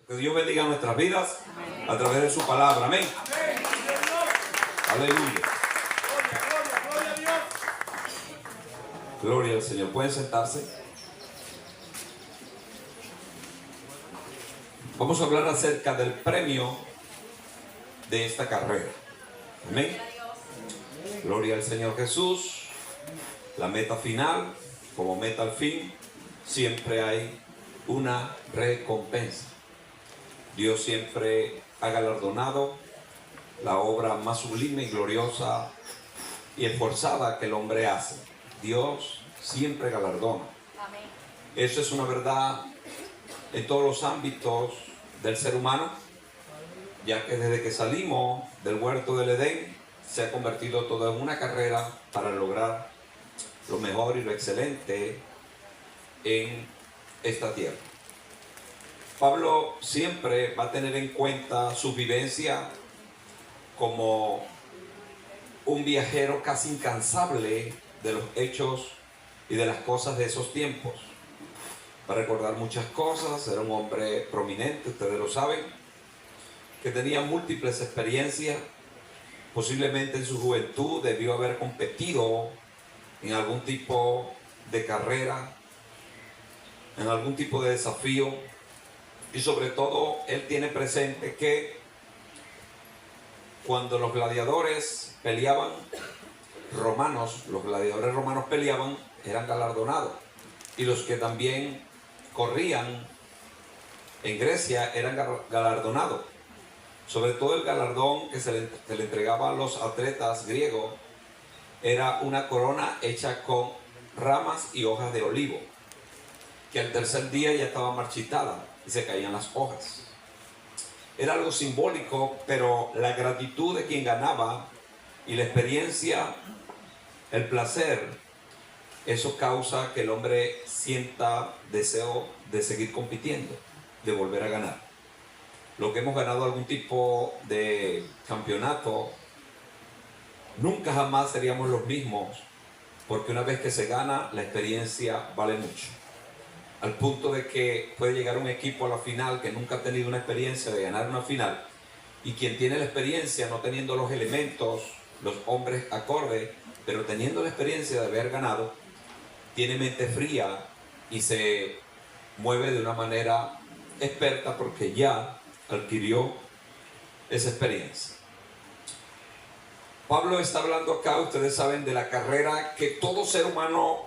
Que Dios bendiga nuestras vidas a través de su palabra. Amén. Aleluya. Gloria al Señor. ¿Pueden sentarse? Vamos a hablar acerca del premio de esta carrera. Amén. Gloria al Señor Jesús. La meta final, como meta al fin, siempre hay una recompensa. Dios siempre ha galardonado la obra más sublime y gloriosa y esforzada que el hombre hace. Dios siempre galardona. Amén. Eso es una verdad en todos los ámbitos del ser humano, ya que desde que salimos del huerto del Edén se ha convertido todo en una carrera para lograr lo mejor y lo excelente en esta tierra. Pablo siempre va a tener en cuenta su vivencia como un viajero casi incansable de los hechos y de las cosas de esos tiempos. Va a recordar muchas cosas, era un hombre prominente, ustedes lo saben, que tenía múltiples experiencias. Posiblemente en su juventud debió haber competido en algún tipo de carrera, en algún tipo de desafío. Y sobre todo, él tiene presente que cuando los gladiadores romanos peleaban, eran galardonados. Y los que también corrían en Grecia eran galardonados. Sobre todo el galardón que se le entregaba a los atletas griegos era una corona hecha con ramas y hojas de olivo, que al tercer día ya estaba marchitada y se caían las hojas. Era algo simbólico, pero la gratitud de quien ganaba y la experiencia, el placer, eso causa que el hombre sienta deseo de seguir compitiendo, de volver a ganar. Lo que hemos ganado algún tipo de campeonato, nunca jamás seríamos los mismos, porque una vez que se gana, la experiencia vale mucho. Al punto de que puede llegar un equipo a la final que nunca ha tenido una experiencia de ganar una final, y quien tiene la experiencia, no teniendo los elementos, los hombres acordes, pero teniendo la experiencia de haber ganado, tiene mente fría y se mueve de una manera experta porque ya adquirió esa experiencia. Pablo está hablando acá, ustedes saben, de la carrera que todo ser humano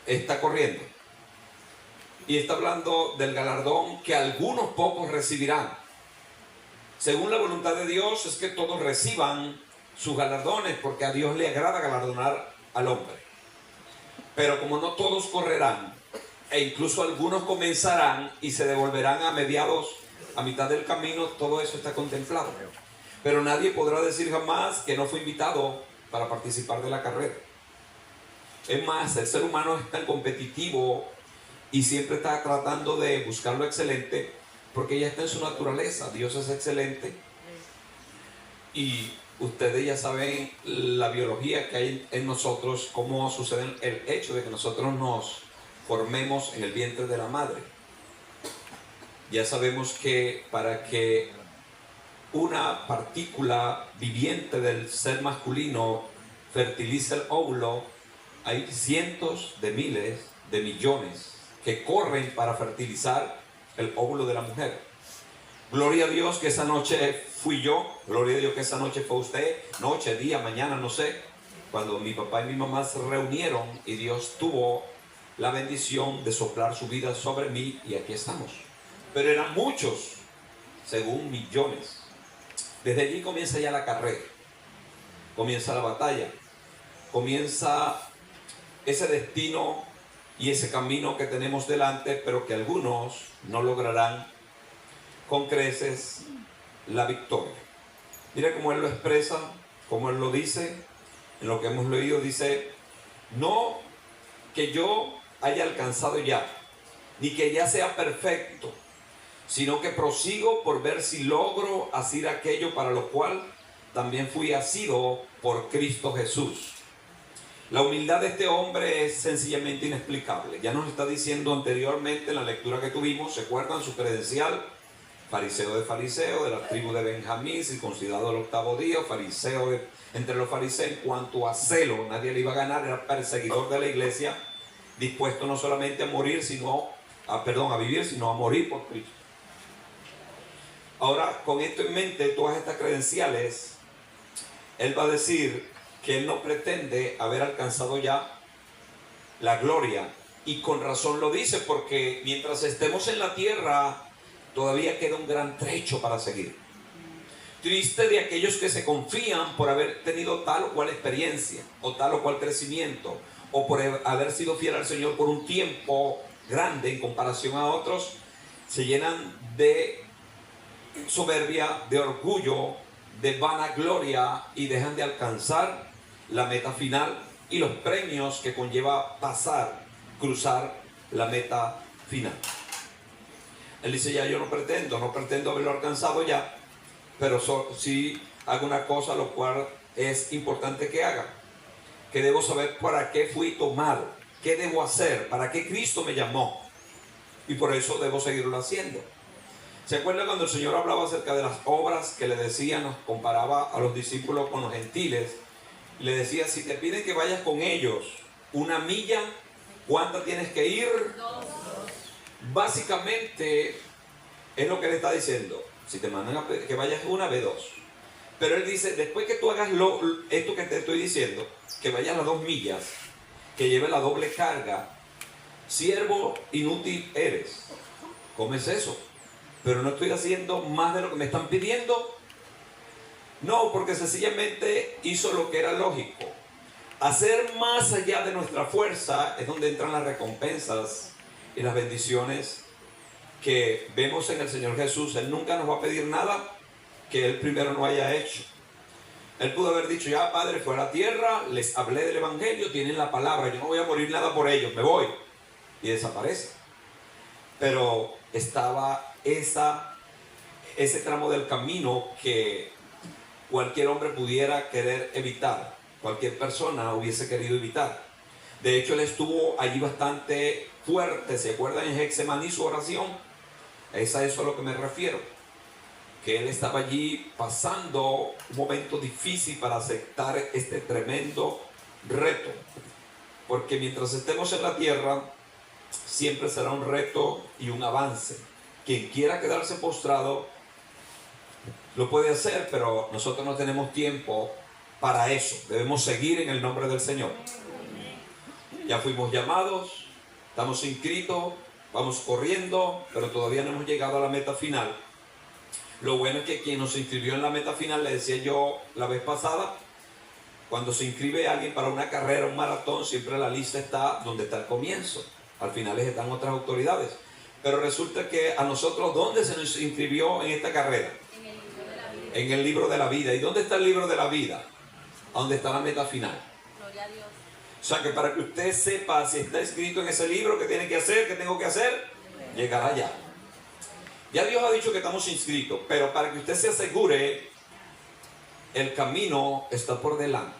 está corriendo. Y está hablando del galardón que algunos pocos recibirán. Según la voluntad de Dios es que todos reciban sus galardones, porque a Dios le agrada galardonar al hombre. Pero como no todos correrán, e incluso algunos comenzarán y se devolverán a mitad del camino, todo eso está contemplado. Pero nadie podrá decir jamás que no fue invitado para participar de la carrera. Es más, el ser humano es tan competitivo y siempre está tratando de buscar lo excelente, porque ya está en su naturaleza. Dios es excelente. Y ustedes ya saben la biología que hay en nosotros, cómo sucede el hecho de que nosotros nos formemos en el vientre de la madre. Ya sabemos que para que una partícula viviente del ser masculino fertilice el óvulo, hay cientos de miles de millones que corren para fertilizar el óvulo de la mujer. Gloria a Dios que esa noche fui yo, gloria a Dios que esa noche fue usted, noche, día, mañana, no sé, cuando mi papá y mi mamá se reunieron y Dios tuvo la bendición de soplar su vida sobre mí y aquí estamos. Pero eran muchos, según millones. Desde allí comienza ya la carrera, comienza la batalla, comienza ese destino y ese camino que tenemos delante, pero que algunos no lograrán con creces la victoria. Mira cómo él lo expresa, cómo él lo dice, en lo que hemos leído dice: no que yo haya alcanzado ya, ni que ya sea perfecto, sino que prosigo por ver si logro hacer aquello para lo cual también fui asido por Cristo Jesús. La humildad de este hombre es sencillamente inexplicable. Ya nos está diciendo anteriormente en la lectura que tuvimos, ¿se acuerdan? Su credencial: fariseo de la tribu de Benjamín, circuncidado el 8º día, fariseo entre los fariseos. En cuanto a celo, nadie le iba a ganar, era perseguidor de la iglesia, dispuesto no solamente a morir, a vivir, sino a morir por Cristo. Ahora, con esto en mente, todas estas credenciales, él va a decir que él no pretende haber alcanzado ya la gloria, y con razón lo dice, porque mientras estemos en la tierra todavía queda un gran trecho para seguir. Triste de aquellos que se confían por haber tenido tal o cual experiencia, o tal o cual crecimiento, o por haber sido fiel al Señor por un tiempo grande en comparación a otros. Se llenan de soberbia, de orgullo, de vanagloria, y dejan de alcanzar la meta final y los premios que conlleva cruzar la meta final. Él dice: ya yo no pretendo haberlo alcanzado ya, pero sí hago una cosa, lo cual es importante que haga, que debo saber para qué fui tomado, qué debo hacer, para qué Cristo me llamó, y por eso debo seguirlo haciendo. ¿Se acuerdan cuando el Señor hablaba acerca de las obras que le decía, nos comparaba a los discípulos con los gentiles? Le decía: si te piden que vayas con ellos 1 milla, ¿cuántas tienes que ir? 2. Básicamente es lo que le está diciendo. Si te mandan a que vayas 1, ve 2. Pero él dice: después que tú hagas esto que te estoy diciendo, que vayas las 2 millas, que lleve la doble carga, siervo inútil eres. Comes eso, pero no estoy haciendo más de lo que me están pidiendo. No, porque sencillamente hizo lo que era lógico. Hacer más allá de nuestra fuerza es donde entran las recompensas y las bendiciones que vemos en el Señor Jesús. Él nunca nos va a pedir nada que Él primero no haya hecho. Él pudo haber dicho: ya, Padre, fue a la tierra, les hablé del Evangelio, tienen la palabra, yo no voy a morir nada por ellos, me voy. Y desaparece. Pero estaba ese tramo del camino que cualquier hombre pudiera querer evitar, cualquier persona hubiese querido evitar. De hecho, él estuvo allí bastante fuerte. ¿Se acuerdan en Getsemaní su oración? Es a eso a lo que me refiero, que él estaba allí pasando un momento difícil para aceptar este tremendo reto, porque mientras estemos en la tierra siempre será un reto y un avance. Quien quiera quedarse postrado lo puede hacer, pero nosotros no tenemos tiempo para eso. Debemos seguir en el nombre del Señor. Ya fuimos llamados, estamos inscritos, vamos corriendo, pero todavía no hemos llegado a la meta final. Lo bueno es que quien nos inscribió en la meta final, le decía yo la vez pasada, cuando se inscribe alguien para una carrera, un maratón, siempre la lista está donde está el comienzo. Al final están otras autoridades. Pero resulta que a nosotros, ¿dónde se nos inscribió en esta carrera? En el libro de la vida. ¿Y dónde está el libro de la vida? ¿A dónde está la meta final? Gloria a Dios. O sea que para que usted sepa si está escrito en ese libro, qué tiene que hacer, qué tengo que hacer, llegar allá. Ya Dios ha dicho que estamos inscritos, pero para que usted se asegure, el camino está por delante.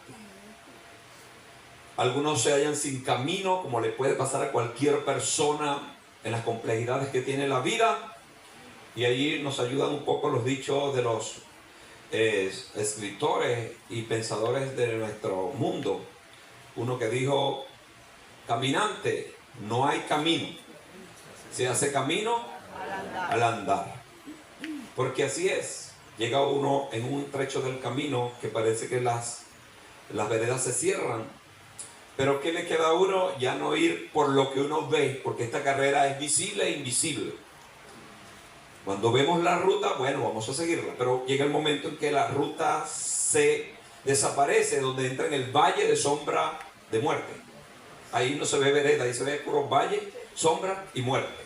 Algunos se hallan sin camino, como le puede pasar a cualquier persona en las complejidades que tiene la vida. Y allí nos ayudan un poco los dichos de los escritores y pensadores de nuestro mundo. Uno que dijo: caminante, no hay camino, se hace camino al andar. Porque así es, llega uno en un trecho del camino que parece que las veredas se cierran, pero ¿qué le queda a uno? Ya no ir por lo que uno ve, porque esta carrera es visible e invisible. Cuando vemos la ruta, bueno, vamos a seguirla, pero llega el momento en que la ruta se desaparece, donde entra en el valle de sombra de muerte. Ahí no se ve vereda, ahí se ve puro valle, sombra y muerte.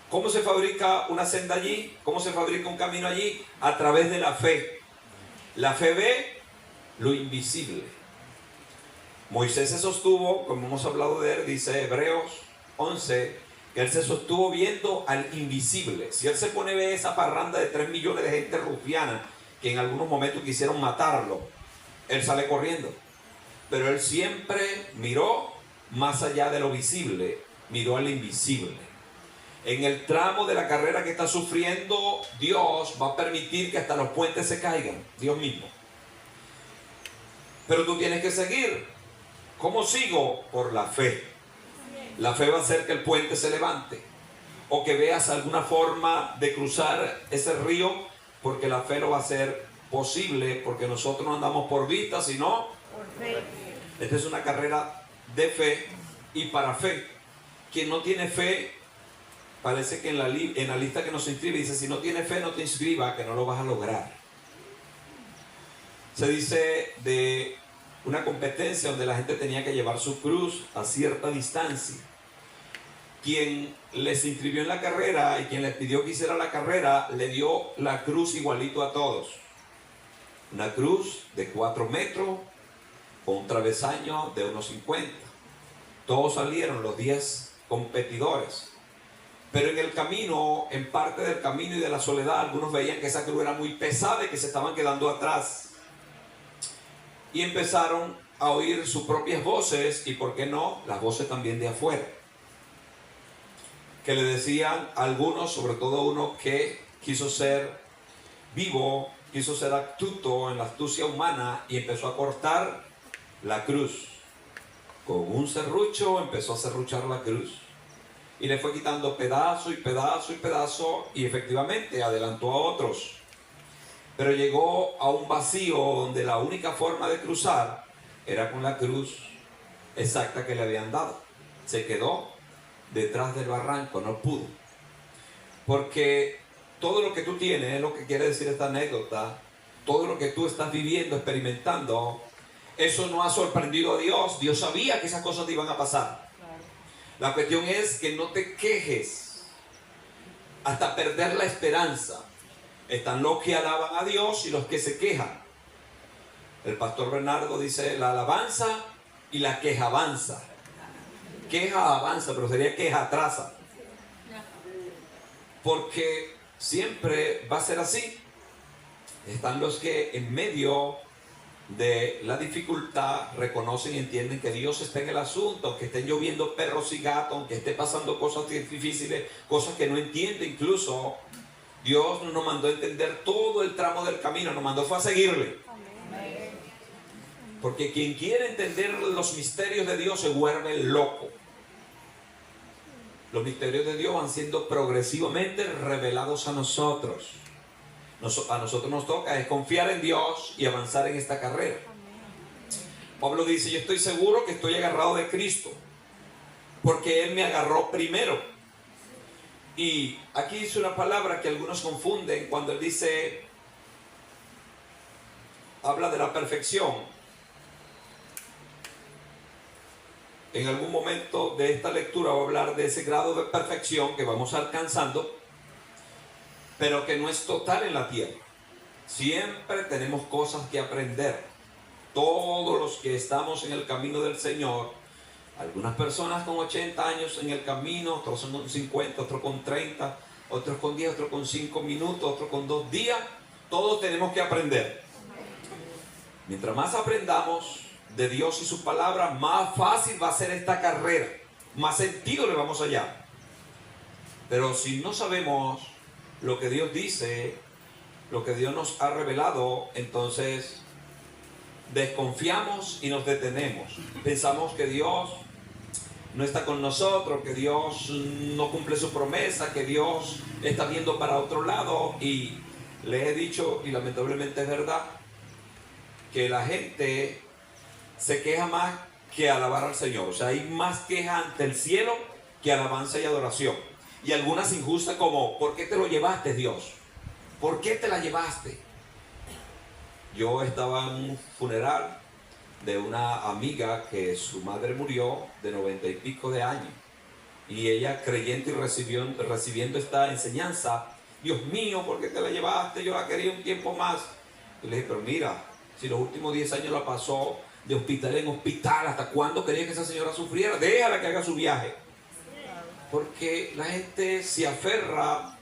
¿Cómo se fabrica una senda allí? ¿Cómo se fabrica un camino allí? A través de la fe. La fe ve lo invisible. Moisés se sostuvo, como hemos hablado de él, dice Hebreos 11, que él se sostuvo viendo al invisible. Si él se pone a ver esa parranda de 3 millones de gente rufiana que en algunos momentos quisieron matarlo, él sale corriendo. pero él siempre miró más allá de lo visible, miró al invisible. En el tramo de la carrera que está sufriendo, Dios va a permitir que hasta los puentes se caigan, Dios mismo. Pero tú tienes que seguir. ¿Cómo sigo? Por la fe. La fe va a hacer que el puente se levante, o que veas alguna forma de cruzar ese río, porque la fe lo va a hacer posible, porque nosotros no andamos por vista, sino por fe. Esta es una carrera de fe y para fe. Quien no tiene fe, parece que en la lista que nos inscribe dice: si no tienes fe, no te inscriba, que no lo vas a lograr. Se dice de una competencia donde la gente tenía que llevar su cruz a cierta distancia. Quien les inscribió en la carrera y quien les pidió que hiciera la carrera, le dio la cruz igualito a todos. Una cruz de 4 metros con un travesaño de unos 50. Todos salieron, los 10 competidores. Pero en el camino, en parte del camino y de la soledad, algunos veían que esa cruz era muy pesada y que se estaban quedando atrás. Y empezaron a oír sus propias voces, y por qué no, las voces también de afuera, que le decían a algunos, sobre todo uno que quiso ser vivo, quiso ser astuto en la astucia humana y empezó a cortar la cruz. Con un serrucho empezó a serruchar la cruz y le fue quitando pedazo y pedazo y pedazo, y efectivamente adelantó a otros. Pero llegó a un vacío donde la única forma de cruzar era con la cruz exacta que le habían dado. Se quedó detrás del barranco, no pudo. Porque todo lo que tú tienes, es lo que quiere decir esta anécdota, todo lo que tú estás viviendo, experimentando, eso no ha sorprendido a Dios. Dios sabía que esas cosas te iban a pasar. La cuestión es que no te quejes hasta perder la esperanza. Están los que alaban a Dios y los que se quejan. El pastor Bernardo dice: la alabanza y la queja avanza. Queja avanza, pero sería queja atrasa. Porque siempre va a ser así. Están los que en medio de la dificultad reconocen y entienden que Dios está en el asunto, aunque estén lloviendo perros y gatos, aunque esté pasando cosas difíciles, cosas que no entiende incluso. Dios no nos mandó a entender todo el tramo del camino, nos mandó fue a seguirle. Porque quien quiere entender los misterios de Dios se vuelve loco. Los misterios de Dios van siendo progresivamente revelados a nosotros. A nosotros nos toca es confiar en Dios y avanzar en esta carrera. Pablo dice: yo estoy seguro que estoy agarrado de Cristo, porque Él me agarró primero. Y aquí dice una palabra que algunos confunden cuando él dice, habla de la perfección. En algún momento de esta lectura va a hablar de ese grado de perfección que vamos alcanzando, pero que no es total en la tierra. Siempre tenemos cosas que aprender. Todos los que estamos en el camino del Señor, algunas personas con 80 años en el camino, otros con 50, otros con 30, otros con 10, otros con 5 minutos, otros con 2 días. Todos tenemos que aprender. Mientras más aprendamos de Dios y su palabra, más fácil va a ser esta carrera, más sentido le vamos a hallar. Pero si no sabemos lo que Dios dice, lo que Dios nos ha revelado, entonces desconfiamos y nos detenemos. Pensamos que Dios no está con nosotros, que Dios no cumple su promesa, que Dios está viendo para otro lado. Y les he dicho, y lamentablemente es verdad, que la gente se queja más que alabar al Señor. O sea, hay más queja ante el cielo que alabanza y adoración. Y algunas injustas como: ¿por qué te lo llevaste, Dios? ¿Por qué te la llevaste? Yo estaba en un funeral de una amiga que su madre murió de 90 y pico de años, y ella, creyente y recibiendo esta enseñanza: Dios mío, ¿por qué te la llevaste? Yo la quería un tiempo más. Y le dije: pero mira, si los últimos 10 años la pasó de hospital en hospital, ¿hasta cuándo quería que esa señora sufriera? Déjala que haga su viaje. Porque la gente se aferra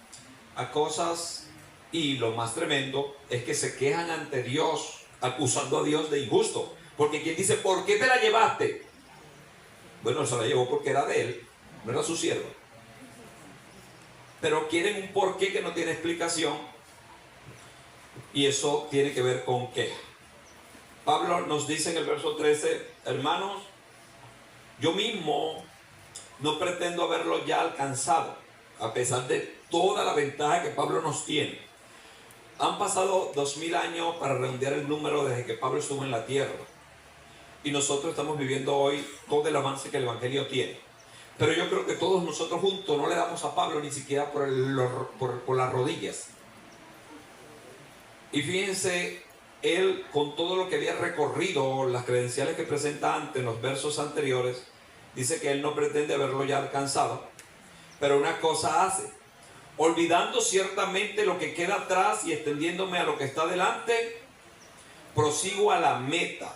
a cosas, y lo más tremendo es que se quejan ante Dios, acusando a Dios de injusto. Porque quien dice, ¿por qué te la llevaste? Bueno, se la llevó porque era de él, no era su siervo. Pero quieren un porqué que no tiene explicación, y eso tiene que ver con qué. Pablo nos dice en el verso 13, hermanos, yo mismo no pretendo haberlo ya alcanzado, a pesar de toda la ventaja que Pablo nos tiene. Han pasado 2000 años para redondear el número desde que Pablo estuvo en la tierra. Y nosotros estamos viviendo hoy todo el avance que el Evangelio tiene. Pero yo creo que todos nosotros juntos no le damos a Pablo ni siquiera por las rodillas. Y fíjense, él con todo lo que había recorrido, las credenciales que presenta antes en los versos anteriores, dice que él no pretende haberlo ya alcanzado, pero una cosa hace, olvidando ciertamente lo que queda atrás y extendiéndome a lo que está delante, prosigo a la meta.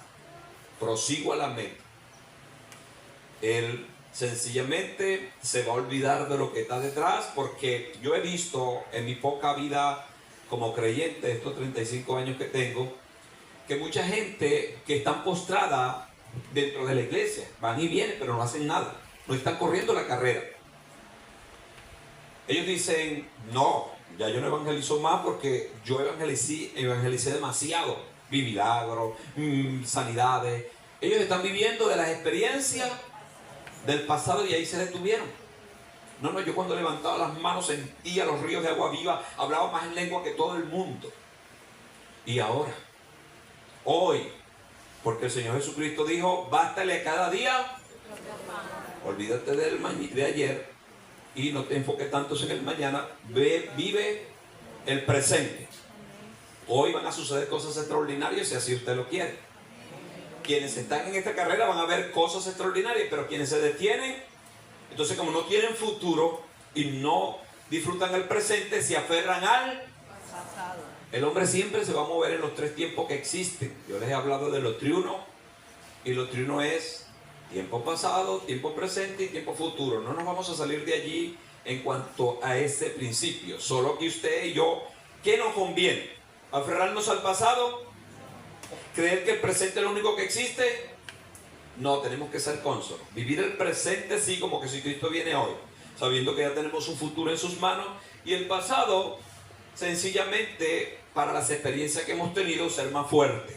Él sencillamente se va a olvidar de lo que está detrás, porque yo he visto en mi poca vida como creyente, estos 35 años que tengo, que mucha gente que están postrada dentro de la iglesia, van y vienen, pero no hacen nada, no están corriendo la carrera. Ellos dicen, no, ya yo no evangelizo más porque yo evangelicé demasiado, vi milagros, sanidades. Ellos están viviendo de las experiencias del pasado y ahí se detuvieron. No, yo cuando levantaba las manos sentía los ríos de agua viva, hablaba más en lengua que todo el mundo. Y ahora, hoy, porque el Señor Jesucristo dijo, bástale cada día, olvídate de ayer y no te enfoques tanto en el mañana, vive el presente. Hoy van a suceder cosas extraordinarias si así usted lo quiere. Quienes están en esta carrera van a ver cosas extraordinarias, pero quienes se detienen, entonces como no tienen futuro y no disfrutan el presente, se aferran al pasado. El hombre siempre se va a mover en los tres tiempos que existen. Yo les he hablado de los triunos, y los triunos es tiempo pasado, tiempo presente y tiempo futuro. No nos vamos a salir de allí en cuanto a ese principio. Solo que usted y yo, ¿qué nos conviene? ¿Aferrarnos al pasado? ¿Creer que el presente es lo único que existe? No, tenemos que ser cónsonos. Vivir el presente sí, como que si Cristo viene hoy, sabiendo que ya tenemos un futuro en sus manos, y el pasado, sencillamente, para las experiencias que hemos tenido, ser más fuerte.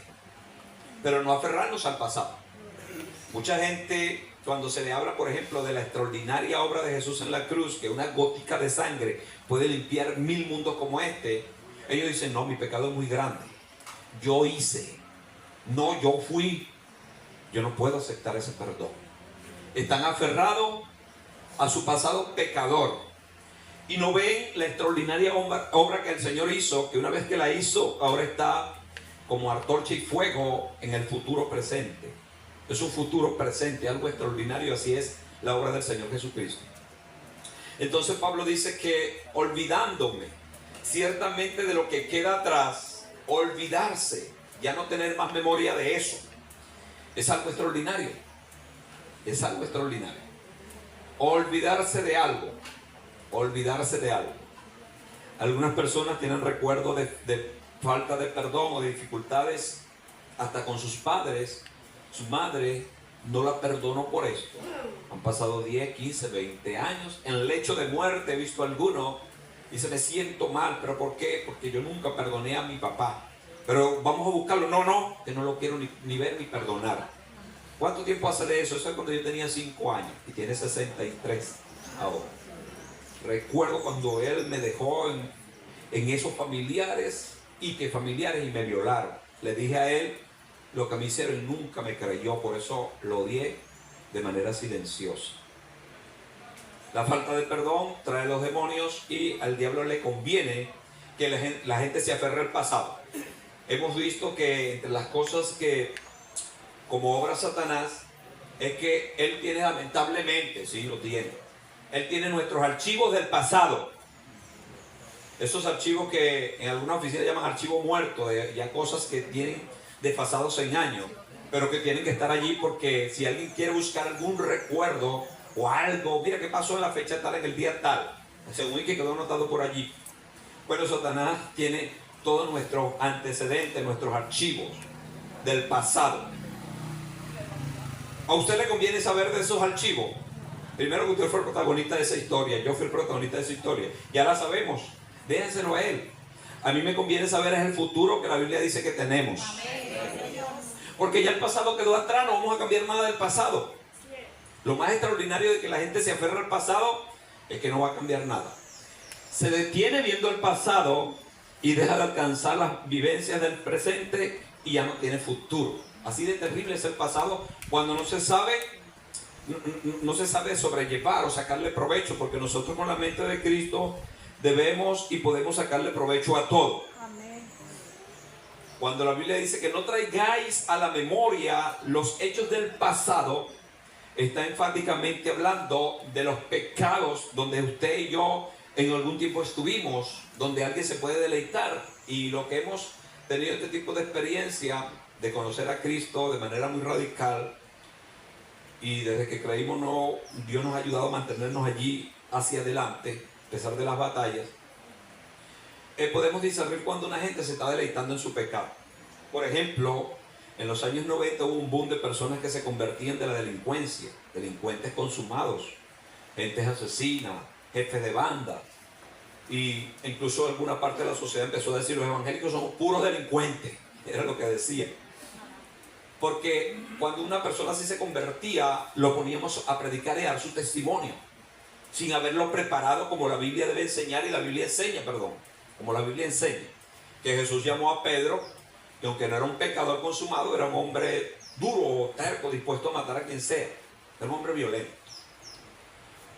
Pero no aferrarnos al pasado. Mucha gente, cuando se le habla, por ejemplo, de la extraordinaria obra de Jesús en la cruz, que una gótica de sangre puede limpiar 1000 mundos como este, ellos dicen, no, mi pecado es muy grande. Yo hice. No, yo fui. Yo no puedo aceptar ese perdón. Están aferrados a su pasado pecador y no ven la extraordinaria obra que el Señor hizo, que una vez que la hizo, ahora está como antorcha y fuego en el futuro presente. Es un futuro presente, algo extraordinario. Así es la obra del Señor Jesucristo. Entonces Pablo dice que olvidándome ciertamente de lo que queda atrás, olvidarse, ya no tener más memoria de eso, es algo extraordinario. Es algo extraordinario. Olvidarse de algo. Olvidarse de algo. Algunas personas tienen recuerdo de falta de perdón o de dificultades hasta con sus padres. Su madre no la perdonó por esto. Han pasado 10, 15, 20 años. En el lecho de muerte he visto a alguno. Dice, me siento mal. ¿Pero por qué? Porque yo nunca perdoné a mi papá. Pero vamos a buscarlo. No, que no lo quiero ni ver ni perdonar. ¿Cuánto tiempo hace de eso? Eso es cuando yo tenía 5 años y tiene 63 ahora. Recuerdo cuando él me dejó en esos familiares y me violaron. Le dije a él lo que me hicieron y nunca me creyó, por eso lo odié de manera silenciosa. La falta de perdón trae los demonios y al diablo le conviene que la gente se aferre al pasado. Hemos visto que entre las cosas que como obra Satanás es que él tiene, lamentablemente, sí lo tiene, él tiene nuestros archivos del pasado. Esos archivos que en algunas oficinas llaman archivos muertos, ya cosas que tienen desfasados en años, pero que tienen que estar allí porque si alguien quiere buscar algún recuerdo o algo, mira qué pasó en la fecha tal, en el día tal, según que quedó anotado por allí. Bueno, Satanás tiene todos nuestros antecedentes, nuestros archivos del pasado. A usted le conviene saber de esos archivos. Primero que usted fue el protagonista de esa historia, yo fui el protagonista de esa historia. Ya la sabemos, déjenselo a él. A mí me conviene saber es el futuro que la Biblia dice que tenemos. Porque ya el pasado quedó atrás, no vamos a cambiar nada del pasado. Lo más extraordinario de que la gente se aferra al pasado es que no va a cambiar nada. Se detiene viendo el pasado y deja de alcanzar las vivencias del presente y ya no tiene futuro. Así de terrible es el pasado cuando no se sabe sobrellevar o sacarle provecho, porque nosotros con la mente de Cristo debemos y podemos sacarle provecho a todo. Amén. Cuando la Biblia dice que no traigáis a la memoria los hechos del pasado, está enfáticamente hablando de los pecados donde usted y yo en algún tiempo estuvimos, donde alguien se puede deleitar. Y lo que hemos tenido este tipo de experiencia de conocer a Cristo de manera muy radical, y desde que creímos Dios nos ha ayudado a mantenernos allí hacia adelante a pesar de las batallas. Podemos discernir cuando una gente se está deleitando en su pecado. Por ejemplo, en los años 90 hubo un boom de personas que se convertían de la delincuencia, delincuentes consumados, gentes asesinas, jefes de banda, y incluso alguna parte de la sociedad empezó a decir: los evangélicos somos puros delincuentes. Era lo que decían. Porque cuando una persona así se convertía, lo poníamos a predicar y a dar su testimonio, sin haberlo preparado como la Biblia debe enseñar, y la Biblia enseña, como la Biblia enseña, que Jesús llamó a Pedro, que aunque no era un pecador consumado, era un hombre duro, terco, dispuesto a matar a quien sea, era un hombre violento.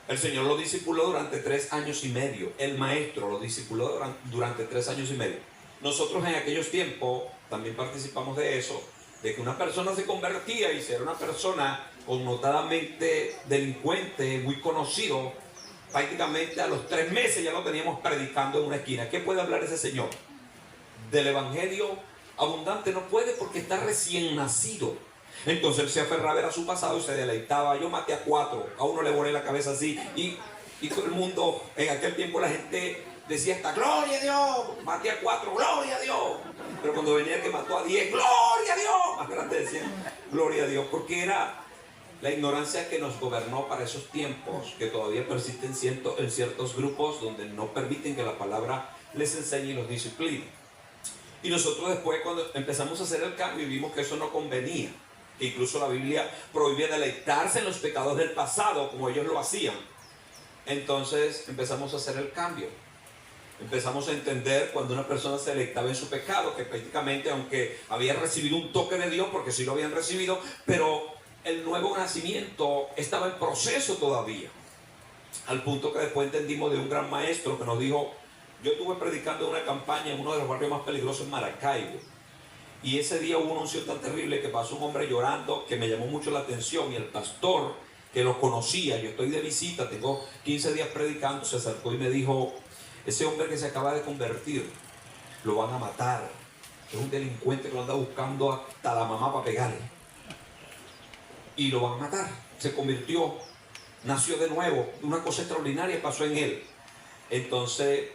El Señor lo discipuló durante 3 años y medio, el maestro lo discipuló durante 3 años y medio. Nosotros en aquellos tiempos también participamos de eso, de que una persona se convertía y si era una persona connotadamente delincuente, muy conocido, prácticamente a los 3 meses ya lo teníamos predicando en una esquina. ¿Qué puede hablar ese señor? Del evangelio abundante no puede, porque está recién nacido. Entonces él se aferraba a su pasado y se deleitaba. Yo maté a 4, a uno le volé la cabeza así, y todo el mundo, en aquel tiempo la gente decía hasta gloria a Dios, maté a 4, gloria a Dios. Pero cuando venía el que mató a 10, gloria a Dios, más grande decían gloria a Dios, porque era la ignorancia que nos gobernó para esos tiempos, que todavía persisten en ciertos grupos donde no permiten que la palabra les enseñe y los discipline. Y nosotros después, cuando empezamos a hacer el cambio, vimos que eso no convenía, que incluso la Biblia prohibía deleitarse en los pecados del pasado como ellos lo hacían. Entonces empezamos a hacer el cambio. Empezamos a entender cuando una persona se deleitaba en su pecado, que prácticamente, aunque había recibido un toque de Dios, porque sí lo habían recibido, pero el nuevo nacimiento estaba en proceso todavía. Al punto que después entendimos de un gran maestro que nos dijo: yo estuve predicando una campaña en uno de los barrios más peligrosos en Maracaibo, y ese día hubo una unción tan terrible que pasó un hombre llorando que me llamó mucho la atención, y el pastor, que lo conocía, yo estoy de visita, tengo 15 días predicando, se acercó y me dijo: ese hombre que se acaba de convertir, lo van a matar, es un delincuente que lo anda buscando hasta la mamá para pegarle, y lo van a matar. Se convirtió, nació de nuevo, una cosa extraordinaria pasó en él. Entonces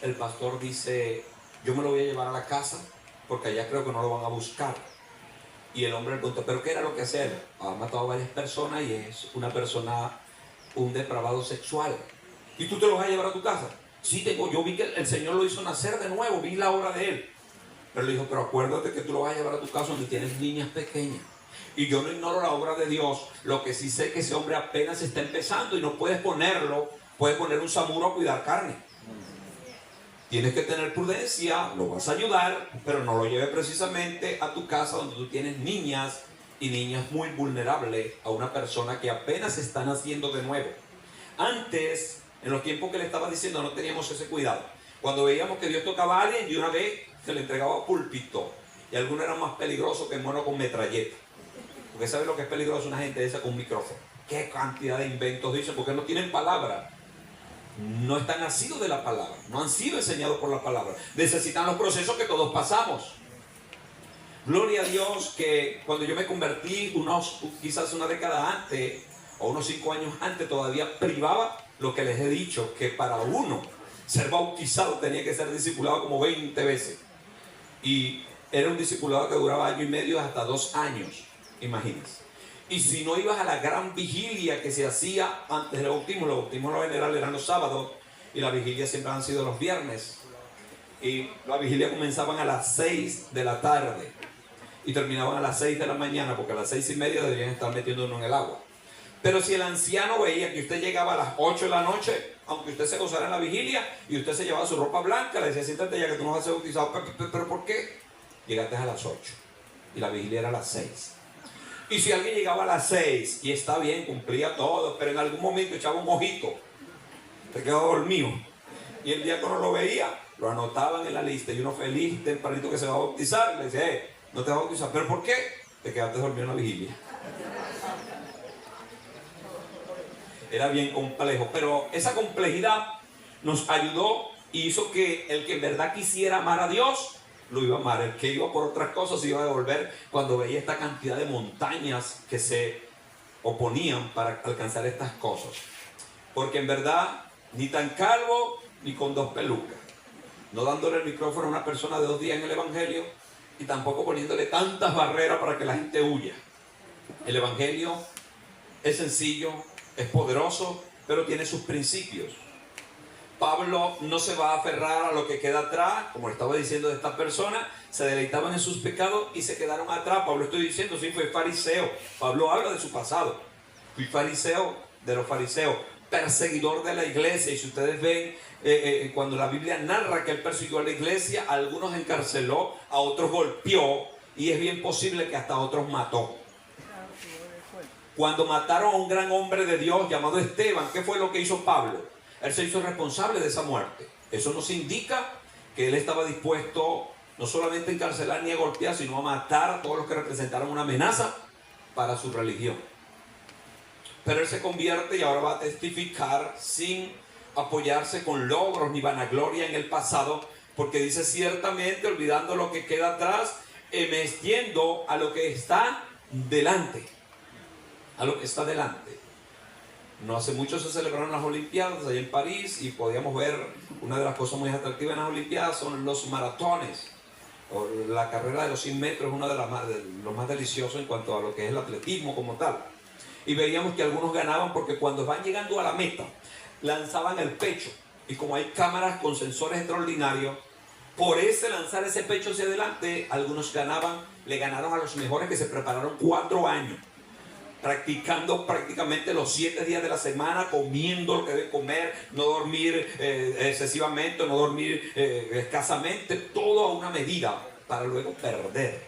el pastor dice: yo me lo voy a llevar a la casa, porque allá creo que no lo van a buscar. Y el hombre le preguntó: ¿pero qué era lo que hacía él? Ha matado a varias personas y es una persona, un depravado sexual. ¿Y tú te lo vas a llevar a tu casa? Sí, yo vi que el Señor lo hizo nacer de nuevo, vi la obra de él. Pero le dijo: pero acuérdate que tú lo vas a llevar a tu casa donde tienes niñas pequeñas. Y yo no ignoro la obra de Dios, lo que sí sé es que ese hombre apenas está empezando y no puedes poner un samuro a cuidar carne. Tienes que tener prudencia, lo vas a ayudar, pero no lo lleves precisamente a tu casa donde tú tienes niñas, y niñas muy vulnerables a una persona que apenas está naciendo de nuevo. Antes, en los tiempos que le estaba diciendo, no teníamos ese cuidado. Cuando veíamos que Dios tocaba a alguien, de una vez se le entregaba púlpito, y algunos eran más peligrosos que mono con metralleta. Porque ¿saben lo que es peligroso? Una gente esa con un micrófono. ¿Qué cantidad de inventos dicen? Porque no tienen palabra. No están nacidos de la palabra, no han sido enseñados por la palabra. Necesitan los procesos que todos pasamos. Gloria a Dios que cuando yo me convertí, quizás una década antes o unos 5 años antes, todavía privaba lo que les he dicho, que para uno ser bautizado tenía que ser discipulado como 20 veces. Y era un discipulado que duraba 1 año y medio hasta 2 años, imagínense. Y si no ibas a la gran vigilia que se hacía antes del bautismo, los bautismos en lo general eran los sábados y la vigilia siempre han sido los viernes. Y la vigilia comenzaban a las 6 de la tarde y terminaban a las 6 de la mañana, porque a las 6:30 deberían estar metiendo uno en el agua. Pero si el anciano veía que usted llegaba a las 8 de la noche, aunque usted se gozara en la vigilia y usted se llevaba su ropa blanca, le decía, siéntate ya que tú no vas a ser bautizado. ¿Pero por qué? Llegaste a las 8 y la vigilia era a las 6. Y si alguien llegaba a las 6 y está bien, cumplía todo, pero en algún momento echaba un ojito, se quedaba dormido, y el diácono lo veía, lo anotaban en la lista, y uno feliz, tempranito que se va a bautizar, le decía, no te vas a bautizar. ¿Pero por qué? Te quedaste dormido en la vigilia. Era bien complejo, pero esa complejidad nos ayudó y hizo que el que en verdad quisiera amar a Dios, lo iba a amar. El que iba por otras cosas se iba a devolver cuando veía esta cantidad de montañas que se oponían para alcanzar estas cosas. Porque en verdad, ni tan calvo ni con 2 pelucas, no dándole el micrófono a una persona de 2 días en el evangelio, y tampoco poniéndole tantas barreras para que la gente huya. El evangelio es sencillo, es poderoso, pero tiene sus principios. Pablo no se va a aferrar a lo que queda atrás, como estaba diciendo de esta persona, se deleitaban en sus pecados y se quedaron atrás. Pablo, estoy diciendo, sí, fue fariseo. Pablo habla de su pasado. Fui fariseo de los fariseos, perseguidor de la iglesia. Y si ustedes ven, cuando la Biblia narra que él persiguió a la iglesia, a algunos encarceló, a otros golpeó, y es bien posible que hasta a otros mató. Cuando mataron a un gran hombre de Dios llamado Esteban, ¿qué fue lo que hizo Pablo? Él se hizo responsable de esa muerte. Eso nos indica que él estaba dispuesto no solamente a encarcelar ni a golpear, sino a matar a todos los que representaron una amenaza para su religión. Pero él se convierte y ahora va a testificar sin apoyarse con logros ni vanagloria en el pasado, porque dice, ciertamente olvidando lo que queda atrás, metiendo a lo que está delante. A lo que está delante. No hace mucho se celebraron las Olimpiadas allá en París y podíamos ver, una de las cosas muy atractivas en las Olimpiadas son los maratones. O la carrera de los 100 metros es una de los más deliciosos en cuanto a lo que es el atletismo como tal. Y veíamos que algunos ganaban porque cuando van llegando a la meta, lanzaban el pecho. Y como hay cámaras con sensores extraordinarios, por ese lanzar ese pecho hacia adelante, algunos ganaban, le ganaron a los mejores que se prepararon 4 años. Practicando prácticamente los 7 días de la semana, comiendo lo que deben comer, no dormir excesivamente, no dormir escasamente, todo a una medida para luego perder,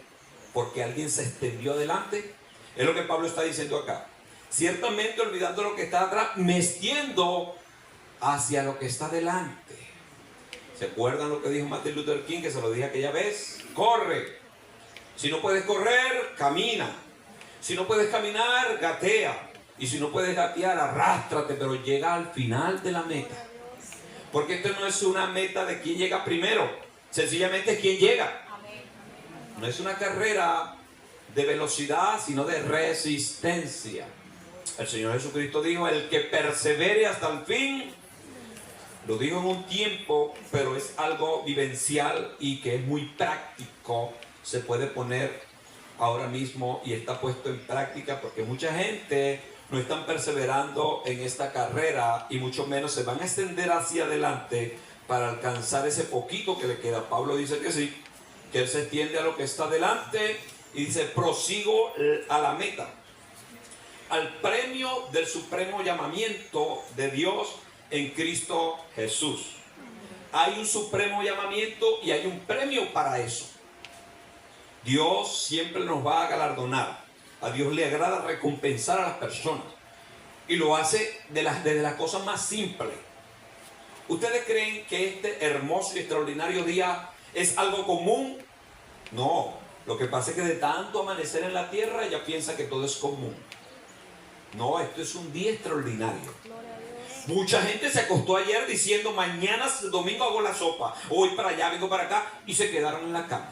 porque alguien se extendió adelante. Es lo que Pablo está diciendo acá. Ciertamente olvidando lo que está atrás, metiendo hacia lo que está delante. ¿Se acuerdan lo que dijo Martin Luther King, que se lo dije aquella vez? Corre. Si no puedes correr, camina. Si no puedes caminar, gatea. Y si no puedes gatear, arrástrate, pero llega al final de la meta. Porque esto no es una meta de quién llega primero, sencillamente es quién llega. No es una carrera de velocidad, sino de resistencia. El Señor Jesucristo dijo, el que persevere hasta el fin, lo dijo en un tiempo, pero es algo vivencial y que es muy práctico, se puede poner ahora mismo y está puesto en práctica, porque mucha gente no están perseverando en esta carrera y mucho menos se van a extender hacia adelante para alcanzar ese poquito que le queda. Pablo dice que sí, que él se extiende a lo que está delante y dice, prosigo a la meta, al premio del supremo llamamiento de Dios en Cristo Jesús. Hay un supremo llamamiento y hay un premio para eso. Dios siempre nos va a galardonar. A Dios le agrada recompensar a las personas. Y lo hace desde las cosas más simples. ¿Ustedes creen que este hermoso y extraordinario día es algo común? No. Lo que pasa es que de tanto amanecer en la tierra ella piensa que todo es común. No, esto es un día extraordinario. Mucha gente se acostó ayer diciendo, mañana domingo hago la sopa. Hoy para allá, vengo para acá. Y se quedaron en la cama.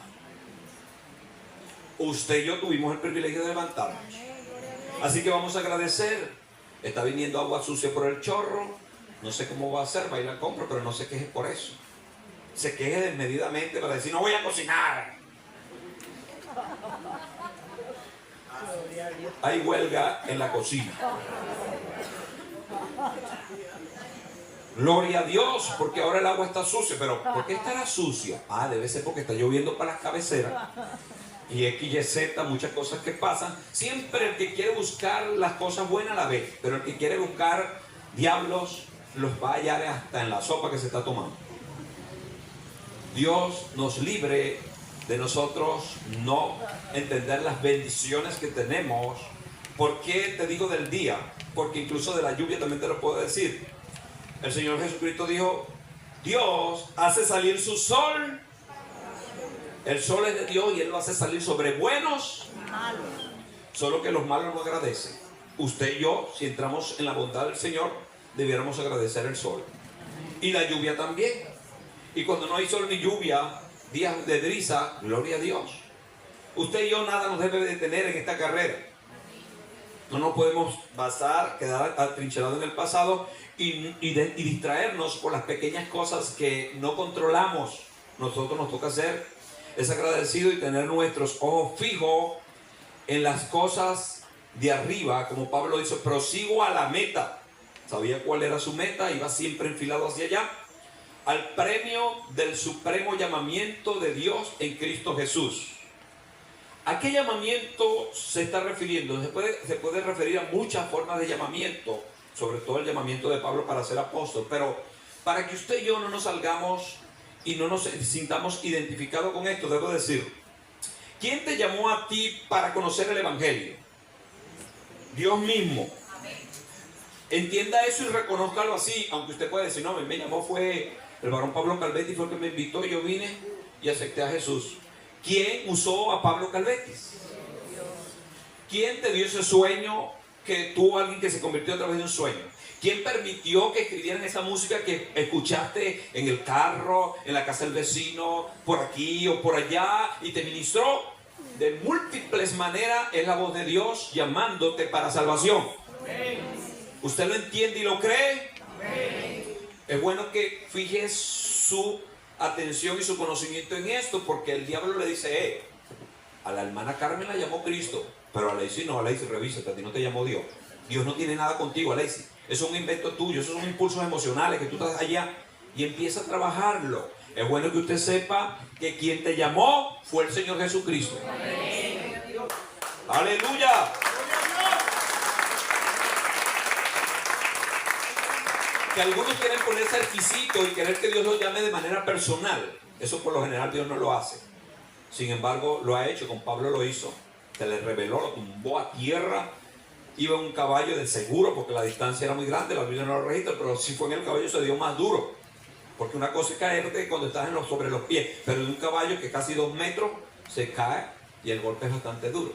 Usted y yo tuvimos el privilegio de levantarnos. Así que vamos a agradecer. Está viniendo agua sucia por el chorro. No sé cómo va a ser, va a ir al compro, pero no se queje por eso. Se queje desmedidamente para decir, no voy a cocinar. Hay huelga en la cocina. Gloria a Dios, porque ahora el agua está sucia. Pero ¿por qué estará sucia? Ah, debe ser porque está lloviendo para las cabeceras. Y X, Y, Z, muchas cosas que pasan. Siempre el que quiere buscar las cosas buenas la ve, pero el que quiere buscar diablos los va a hallar hasta en la sopa que se está tomando. Dios nos libre de nosotros no entender las bendiciones que tenemos. ¿Por qué te digo del día? Porque incluso de la lluvia también te lo puedo decir. El Señor Jesucristo dijo: Dios hace salir su sol. El sol es de Dios y Él lo hace salir sobre buenos, solo que los malos no agradecen. Usted y yo, si entramos en la bondad del Señor, debiéramos agradecer el sol y la lluvia también. Y cuando no hay sol ni lluvia, días de brisa, gloria a Dios. Usted y yo nada nos debe detener en esta carrera. No nos podemos basar, quedar atrincherados en el pasado y distraernos por las pequeñas cosas que no controlamos. Nosotros nos toca ser es agradecido y tener nuestros ojos fijos en las cosas de arriba, como Pablo dice: prosigo a la meta. Sabía cuál era su meta, iba siempre enfilado hacia allá, al premio del supremo llamamiento de Dios en Cristo Jesús. ¿A qué llamamiento se está refiriendo? Se puede referir a muchas formas de llamamiento, sobre todo el llamamiento de Pablo para ser apóstol, pero para que usted y yo no nos salgamos y no nos sintamos identificados con esto, debo decir: ¿quién te llamó a ti para conocer el Evangelio? Dios mismo. Entienda eso y reconózcalo así, aunque usted puede decir: no, me llamó fue el varón Pablo Calvetti, fue el que me invitó, yo vine y acepté a Jesús. ¿Quién usó a Pablo Calvetti? ¿Quién te dio ese sueño que tuvo alguien que se convirtió a través de un sueño? ¿Quién permitió que escribieran esa música que escuchaste en el carro, en la casa del vecino, por aquí o por allá, y te ministró? De múltiples maneras es la voz de Dios llamándote para salvación. ¿Usted lo entiende y lo cree? Es bueno que fije su atención y su conocimiento en esto, porque el diablo le dice: a la hermana Carmen la llamó Cristo, pero a Lacey no. A Lacey, revísate, a ti no te llamó Dios. Dios no tiene nada contigo, Lacey. Eso es un invento tuyo, esos son impulsos emocionales que tú estás allá, y empieza a trabajarlo. Es bueno que usted sepa que quien te llamó fue el Señor Jesucristo. ¡Aleluya! Que algunos quieren ponerse exquisito y querer que Dios los llame de manera personal. Eso por lo general Dios no lo hace. Sin embargo, lo ha hecho. Con Pablo lo hizo. Se le reveló, lo tumbó a tierra. Iba en un caballo de seguro porque la distancia era muy grande. La Biblia no lo registra, pero si fue en el caballo se dio más duro. Porque una cosa es caerte cuando estás sobre los pies, pero de un caballo que casi 2 metros se cae y el golpe es bastante duro.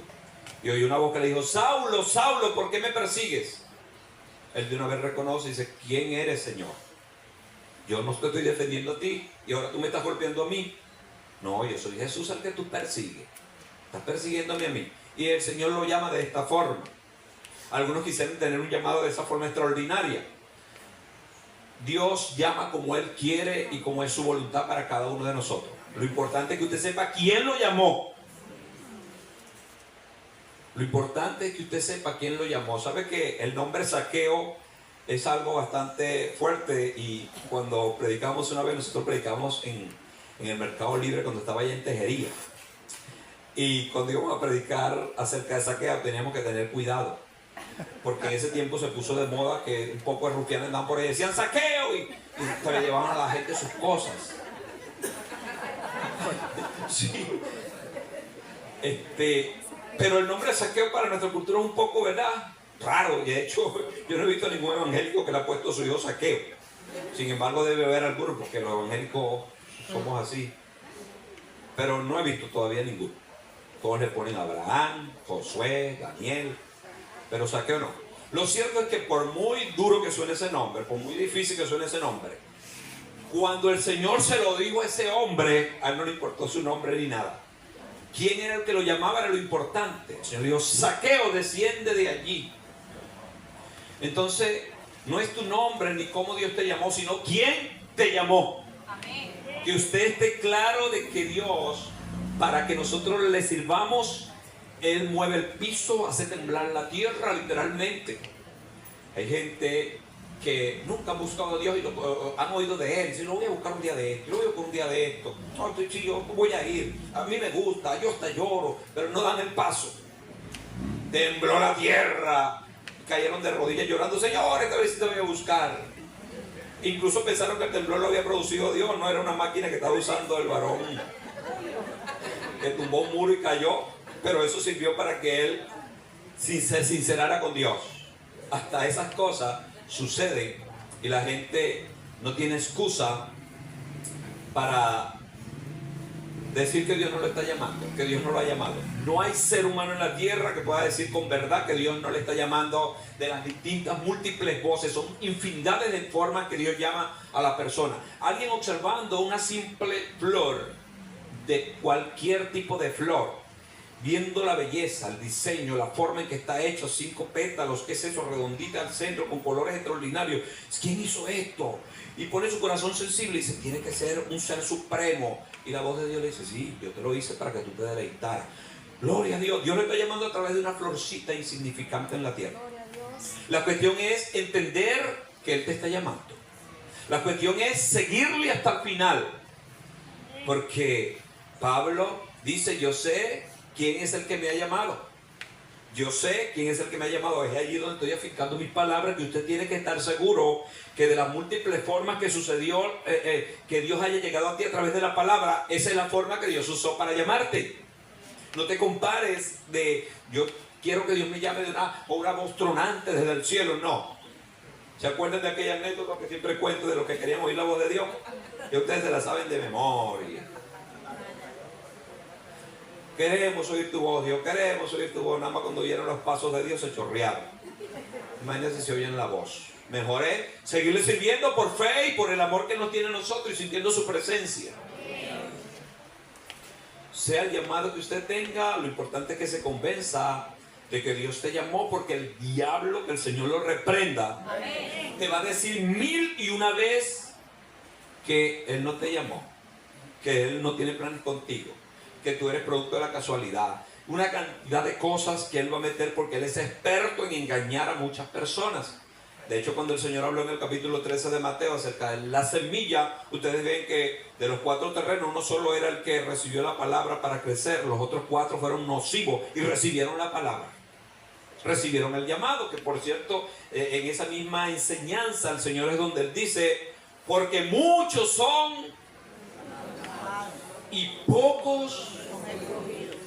Y oí una voz que le dijo: Saulo, Saulo, ¿por qué me persigues? Él de una vez reconoce y dice: ¿quién eres, Señor? Yo no te estoy defendiendo a ti y ahora tú me estás golpeando a mí. No, yo soy Jesús al que tú persigues. Estás persiguiéndome a mí. Y el Señor lo llama de esta forma. Algunos quisieran tener un llamado de esa forma extraordinaria. Dios llama como Él quiere y como es su voluntad para cada uno de nosotros. Lo importante es que usted sepa quién lo llamó. Lo importante es que usted sepa quién lo llamó. ¿Sabe que el nombre Zaqueo es algo bastante fuerte? Y cuando predicamos una vez, nosotros predicamos en el Mercado Libre cuando estaba allá en Tejería. Y cuando íbamos a predicar acerca de Zaqueo teníamos que tener cuidado. Porque en ese tiempo se puso de moda que un poco de rufianes andaban por ahí y decían Zaqueo y se le llevaban a la gente sus cosas. Sí. Pero el nombre de Zaqueo para nuestra cultura es un poco, ¿verdad?, raro. Y de hecho, yo no he visto ningún evangélico que le ha puesto su hijo Zaqueo. Sin embargo, debe haber algunos, porque los evangélicos somos así. Pero no he visto todavía ninguno. Todos le ponen Abraham, Josué, Daniel, pero Zaqueo no. Lo cierto es que por muy duro que suene ese nombre, por muy difícil que suene ese nombre, cuando el Señor se lo dijo a ese hombre, a él no le importó su nombre ni nada. ¿Quién era el que lo llamaba? Era lo importante. El Señor dijo: Zaqueo, desciende de allí. Entonces, no es tu nombre ni cómo Dios te llamó, sino quién te llamó. Amén. Que usted esté claro de que Dios, para que nosotros le sirvamos, Él mueve el piso, hace temblar la tierra, literalmente. Hay gente que nunca han buscado a Dios y han oído de Él. Dicen, lo voy a buscar un día de esto, lo voy a buscar un día de esto. No, sí, yo voy a ir. A mí me gusta, yo hasta lloro, pero no dan el paso. Tembló la tierra, cayeron de rodillas llorando, Señor, esta vez sí te voy a buscar. Incluso pensaron que el temblor lo había producido Dios, no era una máquina que estaba usando el varón que tumbó un muro y cayó, pero eso sirvió para que él se sincerara con Dios. Hasta esas cosas suceden y la gente no tiene excusa para decir que Dios no lo está llamando, que Dios no lo ha llamado. No hay ser humano en la tierra que pueda decir con verdad que Dios no le está llamando de las distintas, múltiples voces. Son infinidades de formas que Dios llama a la persona. Alguien observando una simple flor, de cualquier tipo de flor, viendo la belleza, el diseño, la forma en que está hecho, 5 pétalos, ¿qué es eso? Redondita al centro, con colores extraordinarios. ¿Quién hizo esto? Y pone su corazón sensible y dice, tiene que ser un ser supremo. Y la voz de Dios le dice, sí, yo te lo hice para que tú te deleitaras. Gloria a Dios. Dios le está llamando a través de una florcita insignificante en la tierra. La cuestión es entender que Él te está llamando. La cuestión es seguirle hasta el final. Porque Pablo dice, yo sé quién es el que me ha llamado. Yo sé quién es el que me ha llamado. Es allí donde estoy afincando mis palabras, que usted tiene que estar seguro que de las múltiples formas que sucedió, que Dios haya llegado a ti a través de la palabra, esa es la forma que Dios usó para llamarte. No te compares de, yo quiero que Dios me llame de una voz tronante desde el cielo. No. ¿Se acuerdan de aquella anécdota que siempre cuento de los que querían oír la voz de Dios? Y ustedes se la saben de memoria. Queremos oír tu voz, Dios, queremos oír tu voz. Nada más cuando vieron los pasos de Dios se chorrearon. Imagínense si oyen la voz. Mejor es seguirle sirviendo por fe y por el amor que nos tiene a nosotros y sintiendo su presencia. Sea el llamado que usted tenga, lo importante es que se convenza de que Dios te llamó, porque el diablo, que el Señor lo reprenda, te va a decir 1001 vez que Él no te llamó, que Él no tiene planes contigo, que tú eres producto de la casualidad, una cantidad de cosas que Él va a meter, porque Él es experto en engañar a muchas personas. De hecho, cuando el Señor habló en el capítulo 13 de Mateo acerca de la semilla, ustedes ven que de los 4 terrenos, uno solo era el que recibió la palabra para crecer, los otros 4 fueron nocivos y recibieron la palabra, recibieron el llamado. Que por cierto, en esa misma enseñanza el Señor es donde Él dice, porque muchos son y pocos.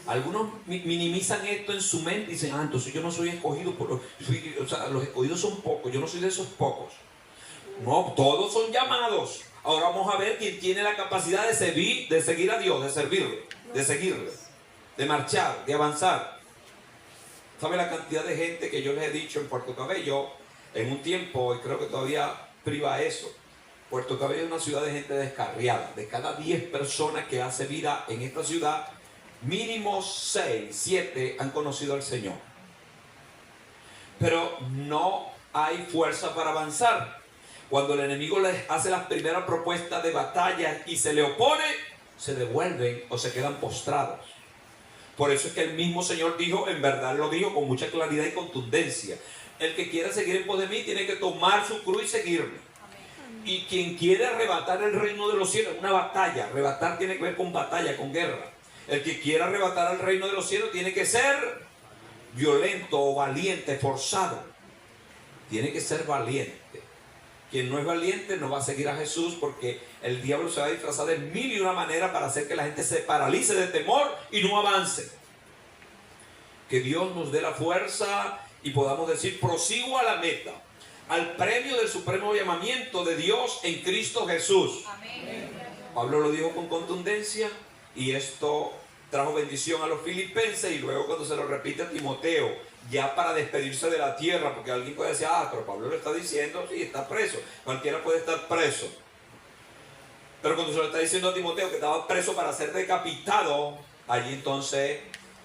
Algunos minimizan esto en su mente y dicen, entonces yo no soy escogido, o sea, los escogidos son pocos, yo no soy de esos pocos. No, todos son llamados. Ahora vamos a ver quién tiene la capacidad de seguir a Dios, de servirle, de seguirle, de marchar, de avanzar. ¿Sabe la cantidad de gente que yo les he dicho en Puerto Cabello en un tiempo, y creo que todavía priva eso? Puerto Cabello es una ciudad de gente descarriada. De cada 10 personas que hace vida en esta ciudad, mínimo 6, 7 han conocido al Señor. Pero no hay fuerza para avanzar. Cuando el enemigo les hace las primeras propuestas de batalla y se le opone, se devuelven o se quedan postrados. Por eso es que el mismo Señor dijo, en verdad lo dijo con mucha claridad y contundencia, el que quiera seguir en pos de mí tiene que tomar su cruz y seguirme. Y quien quiere arrebatar el reino de los cielos, una batalla, arrebatar tiene que ver con batalla, con guerra. El que quiera arrebatar el reino de los cielos tiene que ser violento o valiente, forzado. Tiene que ser valiente. Quien no es valiente no va a seguir a Jesús, porque el diablo se va a disfrazar de 1001 maneras para hacer que la gente se paralice de temor y no avance. Que Dios nos dé la fuerza y podamos decir, prosigo a la meta, al premio del supremo llamamiento de Dios en Cristo Jesús. Amén. Pablo lo dijo con contundencia. Y esto trajo bendición a los filipenses, y luego cuando se lo repite a Timoteo, ya para despedirse de la tierra, porque alguien puede decir, pero Pablo lo está diciendo, sí, está preso. Cualquiera puede estar preso. Pero cuando se lo está diciendo a Timoteo que estaba preso para ser decapitado, allí entonces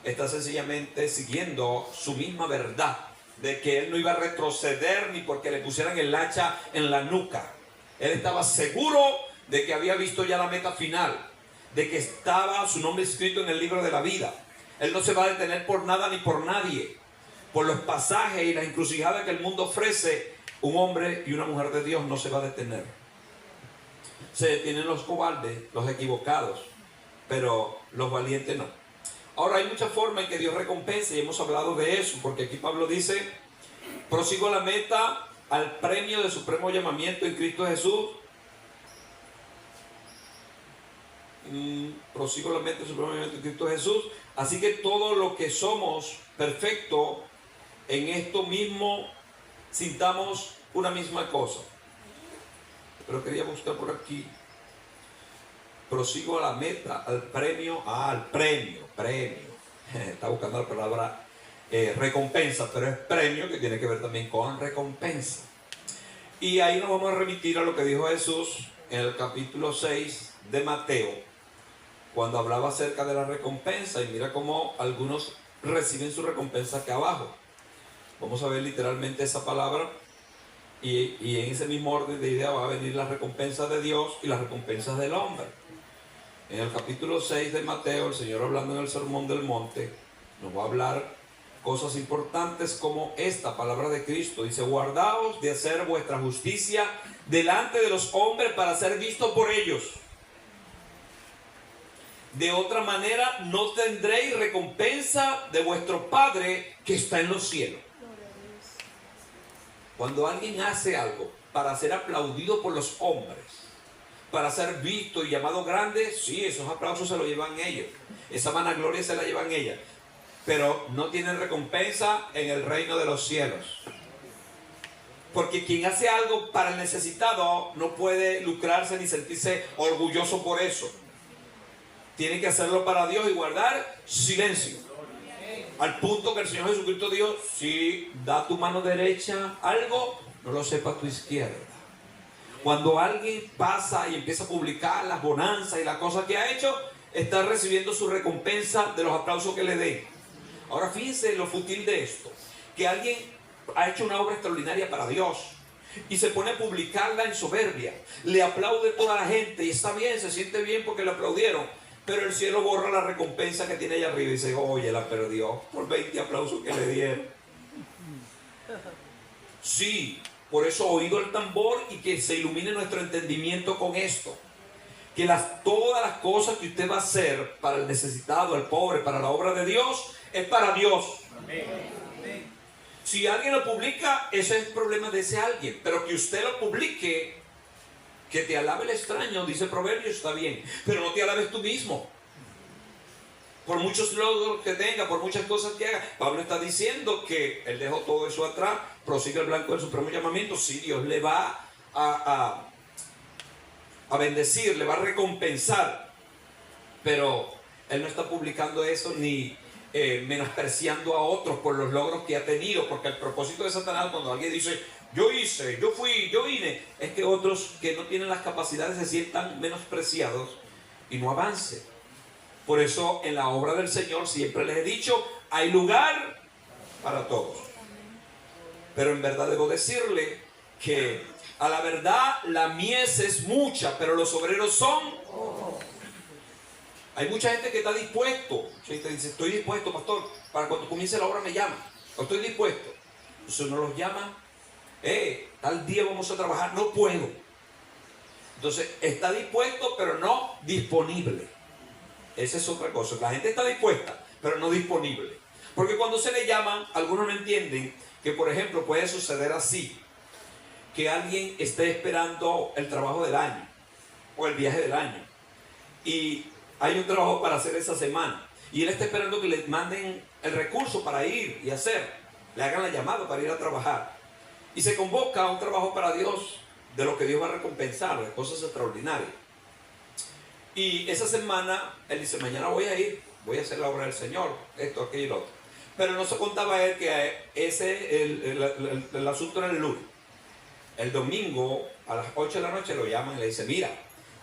está sencillamente siguiendo su misma verdad, de que él no iba a retroceder ni porque le pusieran el hacha en la nuca. Él estaba seguro de que había visto ya la meta final, de que estaba su nombre escrito en el libro de la vida, Él no se va a detener por nada ni por nadie. Por los pasajes y las encrucijadas que el mundo ofrece, un hombre y una mujer de Dios no se va a detener. Se detienen los cobardes, los equivocados, pero los valientes no. Ahora, hay muchas formas en que Dios recompensa y hemos hablado de eso, porque aquí Pablo dice: prosigo a la meta, al premio de supremo llamamiento en Cristo Jesús. Prosigo a la meta de supremo llamamiento en Cristo Jesús. Así que todo lo que somos perfectos en esto mismo, sintamos una misma cosa. Pero quería buscar por aquí. Prosigo a la meta, al premio. Premio. Está buscando la palabra recompensa, pero es premio, que tiene que ver también con recompensa. Y ahí nos vamos a remitir a lo que dijo Jesús en el capítulo 6 de Mateo, cuando hablaba acerca de la recompensa. Y mira cómo algunos reciben su recompensa acá abajo. Vamos a ver literalmente esa palabra. Y en ese mismo orden de idea va a venir la recompensa de Dios y las recompensas del hombre. En el capítulo 6 de Mateo, el Señor, hablando en el Sermón del Monte, nos va a hablar cosas importantes como esta palabra de Cristo. Dice: guardaos de hacer vuestra justicia delante de los hombres para ser visto por ellos. De otra manera no tendréis recompensa de vuestro Padre que está en los cielos. Cuando alguien hace algo para ser aplaudido por los hombres, para ser visto y llamado grande, sí, esos aplausos se los llevan ellos, esa vanagloria se la llevan ellas, pero no tienen recompensa en el reino de los cielos. Porque quien hace algo para el necesitado no puede lucrarse ni sentirse orgulloso por eso. Tiene que hacerlo para Dios y guardar silencio. Al punto que el Señor Jesucristo dijo: si da tu mano derecha algo, no lo sepa tu izquierda. Cuando alguien pasa y empieza a publicar las bonanzas y las cosas que ha hecho, está recibiendo su recompensa de los aplausos que le den. Ahora fíjense lo fútil de esto, que alguien ha hecho una obra extraordinaria para Dios y se pone a publicarla en soberbia, le aplaude toda la gente y está bien, se siente bien porque le aplaudieron, pero el cielo borra la recompensa que tiene allá arriba y dice: oye, la perdió por 20 aplausos que le dieron. Sí, por eso oído el tambor y que se ilumine nuestro entendimiento con esto. Que todas las cosas que usted va a hacer para el necesitado, el pobre, para la obra de Dios, es para Dios. Amén. Si alguien lo publica, ese es el problema de ese alguien. Pero que usted lo publique, que te alabe el extraño, dice el proverbio, está bien. Pero no te alabes tú mismo. Por muchos logros que tenga, por muchas cosas que haga. Pablo está diciendo que él dejó todo eso atrás, prosigue el blanco del supremo llamamiento. Sí, Dios le va a bendecir, le va a recompensar. Pero él no está publicando eso ni menospreciando a otros por los logros que ha tenido. Porque el propósito de Satanás, cuando alguien dice: yo hice, yo fui, yo vine, es que otros que no tienen las capacidades se sientan menospreciados y no avancen. Por eso en la obra del Señor siempre les he dicho: hay lugar para todos. Pero en verdad debo decirle que a la verdad la mies es mucha, pero los obreros son. Hay mucha gente que está dispuesto. Te dice: estoy dispuesto, pastor, para cuando comience la obra me llama. Estoy dispuesto. Entonces no los llama: tal día vamos a trabajar. No puedo. Entonces está dispuesto, pero no disponible. Esa es otra cosa. La gente está dispuesta, pero no disponible. Porque cuando se le llaman, algunos no entienden que, por ejemplo, puede suceder así: que alguien esté esperando el trabajo del año o el viaje del año y hay un trabajo para hacer esa semana y él está esperando que le manden el recurso para ir y hacer, le hagan la llamada para ir a trabajar, y se convoca a un trabajo para Dios, de lo que Dios va a recompensar, de cosas extraordinarias. Y esa semana él dice: mañana voy a ir, voy a hacer la obra del Señor, esto, aquello y lo otro. Pero no se contaba él que el asunto era el lunes. El domingo a las 8 de la noche lo llaman y le dicen: mira,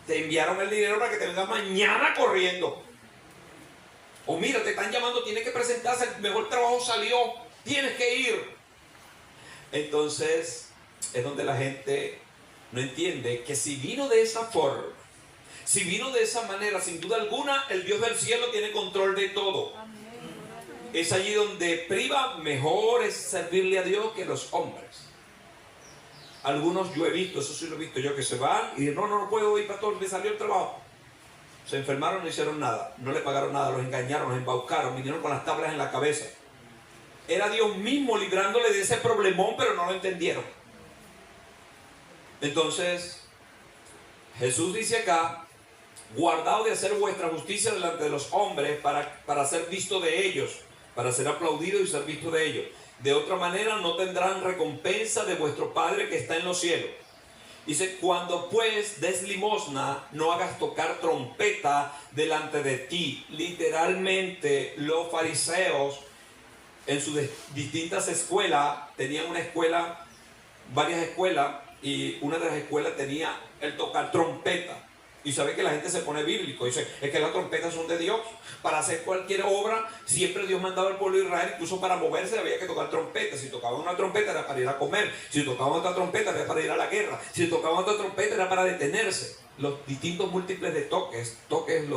te enviaron el dinero para que te vengas mañana corriendo. O mira, te están llamando, tienes que presentarse, el mejor trabajo salió, tienes que ir. Entonces es donde la gente no entiende que si vino de esa forma, si vino de esa manera, sin duda alguna, el Dios del cielo tiene control de todo. Amén. es allí donde priva, mejor es servirle a Dios que los hombres. Algunos yo he visto, eso sí lo he visto yo, que se van y dicen, no puedo ir, pastor, me salió el trabajo. Se enfermaron, no hicieron nada, no le pagaron nada, los engañaron, los embaucaron, vinieron con las tablas en la cabeza. Era Dios mismo librándole de ese problemón, pero no lo entendieron. Entonces, Jesús dice acá, guardaos de hacer vuestra justicia delante de los hombres para ser visto de ellos, para ser aplaudido y ser visto de ellos. De otra manera no tendrán recompensa de vuestro Padre que está en los cielos. Dice, cuando pues des limosna, no hagas tocar trompeta delante de ti. Literalmente, los fariseos en sus distintas escuelas, tenían una escuela, varias escuelas, y una de las escuelas tenía el tocar trompeta. Y sabe que la gente se pone bíblico, dice, es que las trompetas son de Dios. Para hacer cualquier obra, siempre Dios mandaba al pueblo de Israel, incluso para moverse había que tocar trompeta. Si tocaban una trompeta era para ir a comer, si tocaban otra trompeta era para ir a la guerra, si tocaban otra trompeta era para detenerse. Los distintos múltiples de toques,